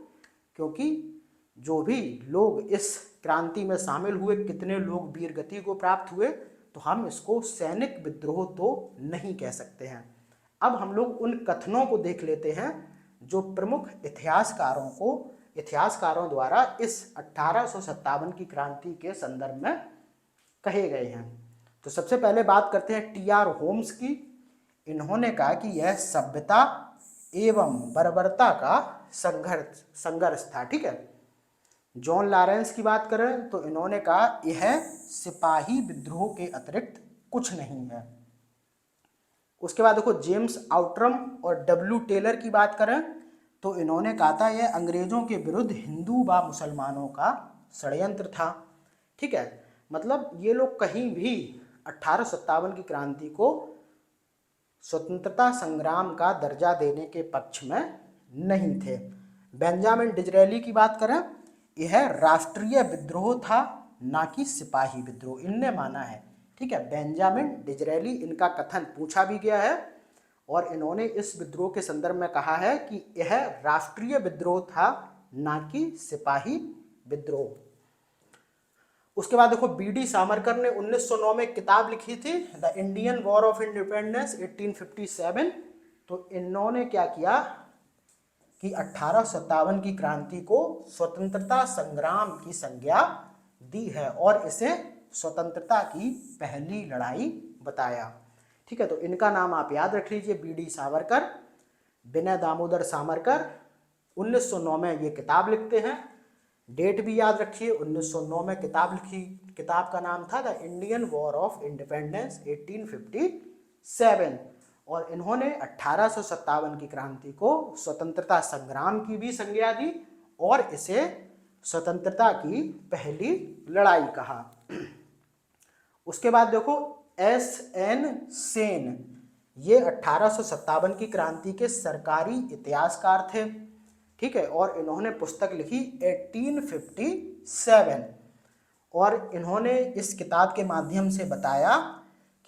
क्योंकि जो भी लोग इस क्रांति में शामिल हुए, कितने लोग वीर गति को प्राप्त हुए, तो हम इसको सैनिक विद्रोह तो नहीं कह सकते हैं। अब हम लोग उन कथनों को देख लेते हैं जो प्रमुख इतिहासकारों द्वारा इस 1857 की क्रांति के संदर्भ में कहे गए हैं। तो सबसे पहले बात करते हैं टी.आर. होम्स की। इन्होंने कहा कि यह सभ्यता एवं बर्बरता का संघर्ष था। ठीक है। जॉन लॉरेंस की बात करें तो इन्होंने कहा यह सिपाही विद्रोह के अतिरिक्त कुछ नहीं है। उसके बाद देखो जेम्स आउट्रम और डब्ल्यू टेलर की बात करें तो इन्होंने कहा था यह अंग्रेजों के विरुद्ध हिंदू व मुसलमानों का षड्यंत्र था। ठीक है। मतलब ये लोग कहीं भी 1857 की क्रांति को स्वतंत्रता संग्राम का दर्जा देने के पक्ष में नहीं थे। बेंजामिन डिज़रेली की बात करें, यह राष्ट्रीय विद्रोह था ना कि सिपाही विद्रोह, इनने माना है। ठीक है। बेंजामिन डिज़रेली, इनका कथन पूछा भी गया है और इन्होंने इस विद्रोह के संदर्भ में कहा है कि यह राष्ट्रीय विद्रोह था ना कि सिपाही विद्रोह। उसके बाद देखो बी.डी. सावरकर ने 1909 में किताब लिखी थी the Indian war of independence 1857। तो इन्होंने क्या किया कि 1857 की क्रांति को स्वतंत्रता संग्राम की संज्ञा दी है और इसे स्वतंत्रता की पहली लड़ाई बताया। ठीक है। तो इनका नाम आप याद रख लीजिए, बी.डी. सावरकर, विनय दामोदर सावरकर। 1909 में ये किताब लिखते हैं। डेट भी याद रखिए, 1909 में किताब लिखी। किताब का नाम था the Indian war of independence 1857 और इन्होंने 1857 की क्रांति को स्वतंत्रता संग्राम की भी संज्ञा दी और इसे स्वतंत्रता की पहली लड़ाई कहा। उसके बाद देखो एस.एन. सेन, ये 1857 की क्रांति के सरकारी इतिहासकार थे। ठीक है। और इन्होंने पुस्तक लिखी 1857 और इन्होंने इस किताब के माध्यम से बताया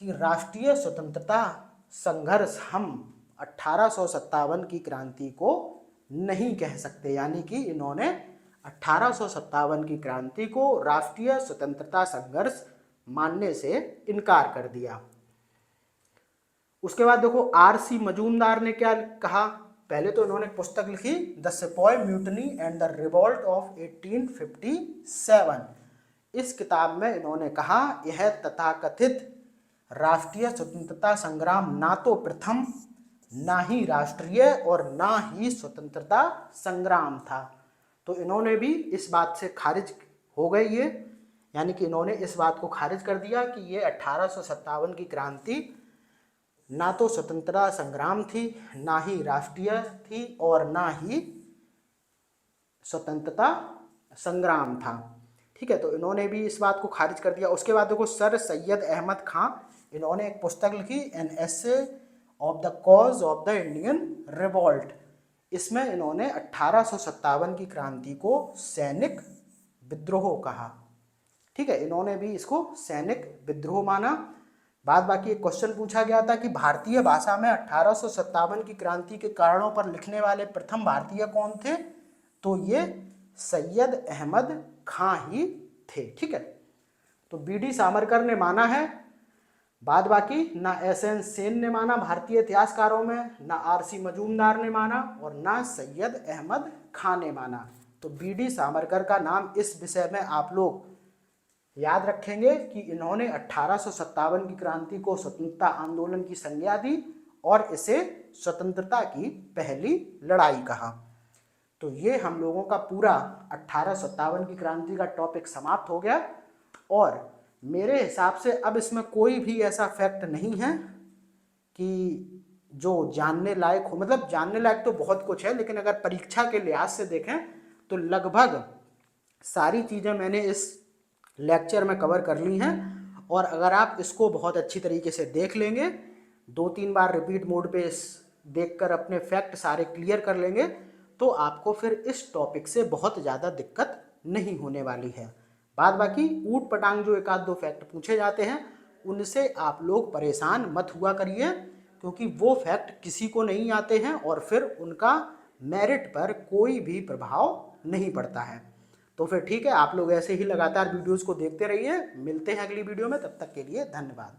कि राष्ट्रीय स्वतंत्रता संघर्ष हम 1857 की क्रांति को नहीं कह सकते, यानी कि इन्होंने 1857 की क्रांति को राष्ट्रीय स्वतंत्रता संघर्ष मानने से इनकार कर दिया। उसके बाद देखो आर.सी. मजूमदार ने क्या कहा। पहले तो इन्होंने पुस्तक लिखी the sepoy mutiny and the revolt of 1857। इस किताब में इन्होंने कहा यह तथाकथित राष्ट्रीय स्वतंत्रता संग्राम ना तो प्रथम, ना ही राष्ट्रीय और ना ही स्वतंत्रता संग्राम था। तो इन्होंने भी इस बात से खारिज हो गई ये, यानी कि इन्होंने इस बात को खारिज कर दिया कि ये 1857 की क्रांति ना तो स्वतंत्रता संग्राम थी, ना ही राष्ट्रीय थी और ना ही स्वतंत्रता संग्राम था। ठीक है। तो इन्होंने भी इस बात को खारिज कर दिया। उसके बाद देखो सर सैयद अहमद खां, इन्होंने एक पुस्तक लिखी an essay of the cause of the Indian revolt. इसमें इन्होंने 1857 की क्रांति को सैनिक विद्रोह कहा। ठीक है। इन्होंने भी इसको सैनिक विद्रोह माना। बाद बाकी एक क्वेश्चन पूछा गया था कि भारतीय भाषा में 1857 की क्रांति के कारणों पर लिखने वाले प्रथम भारतीय कौन थे, तो ये सैयद अहमद खां ही थे। ठीक है। तो बी.डी. सावरकर ने माना है। बाद बाकी ना एस.एन. सेन ने माना भारतीय इतिहासकारों में, ना आर.सी. मजूमदार ने माना और ना सैयद अहमद खां ने माना। तो बी.डी. सावरकर का नाम इस विषय में आप लोग याद रखेंगे कि इन्होंने 1857 की क्रांति को स्वतंत्रता आंदोलन की संज्ञा दी और इसे स्वतंत्रता की पहली लड़ाई कहा। तो ये हम लोगों का पूरा 1857 की क्रांति का टॉपिक समाप्त हो गया और मेरे हिसाब से अब इसमें कोई भी ऐसा फैक्ट नहीं है कि जो जानने लायक हो। मतलब जानने लायक तो बहुत कुछ है, लेकिन अगर परीक्षा के लिहाज से देखें तो लगभग सारी चीज़ें मैंने इस लेक्चर में कवर कर ली हैं और अगर आप इसको बहुत अच्छी तरीके से देख लेंगे, 2-3 बार रिपीट मोड पे देखकर अपने फैक्ट सारे क्लियर कर लेंगे, तो आपको फिर इस टॉपिक से बहुत ज़्यादा दिक्कत नहीं होने वाली है। बाद बाकी ऊट पटांग जो एक आध दो फैक्ट पूछे जाते हैं उनसे आप लोग परेशान मत हुआ करिए, क्योंकि वो फैक्ट किसी को नहीं आते हैं और फिर उनका मेरिट पर कोई भी प्रभाव नहीं पड़ता है। तो फिर ठीक है, आप लोग ऐसे ही लगातार वीडियोस को देखते रहिए। मिलते हैं अगली वीडियो में, तब तक के लिए धन्यवाद।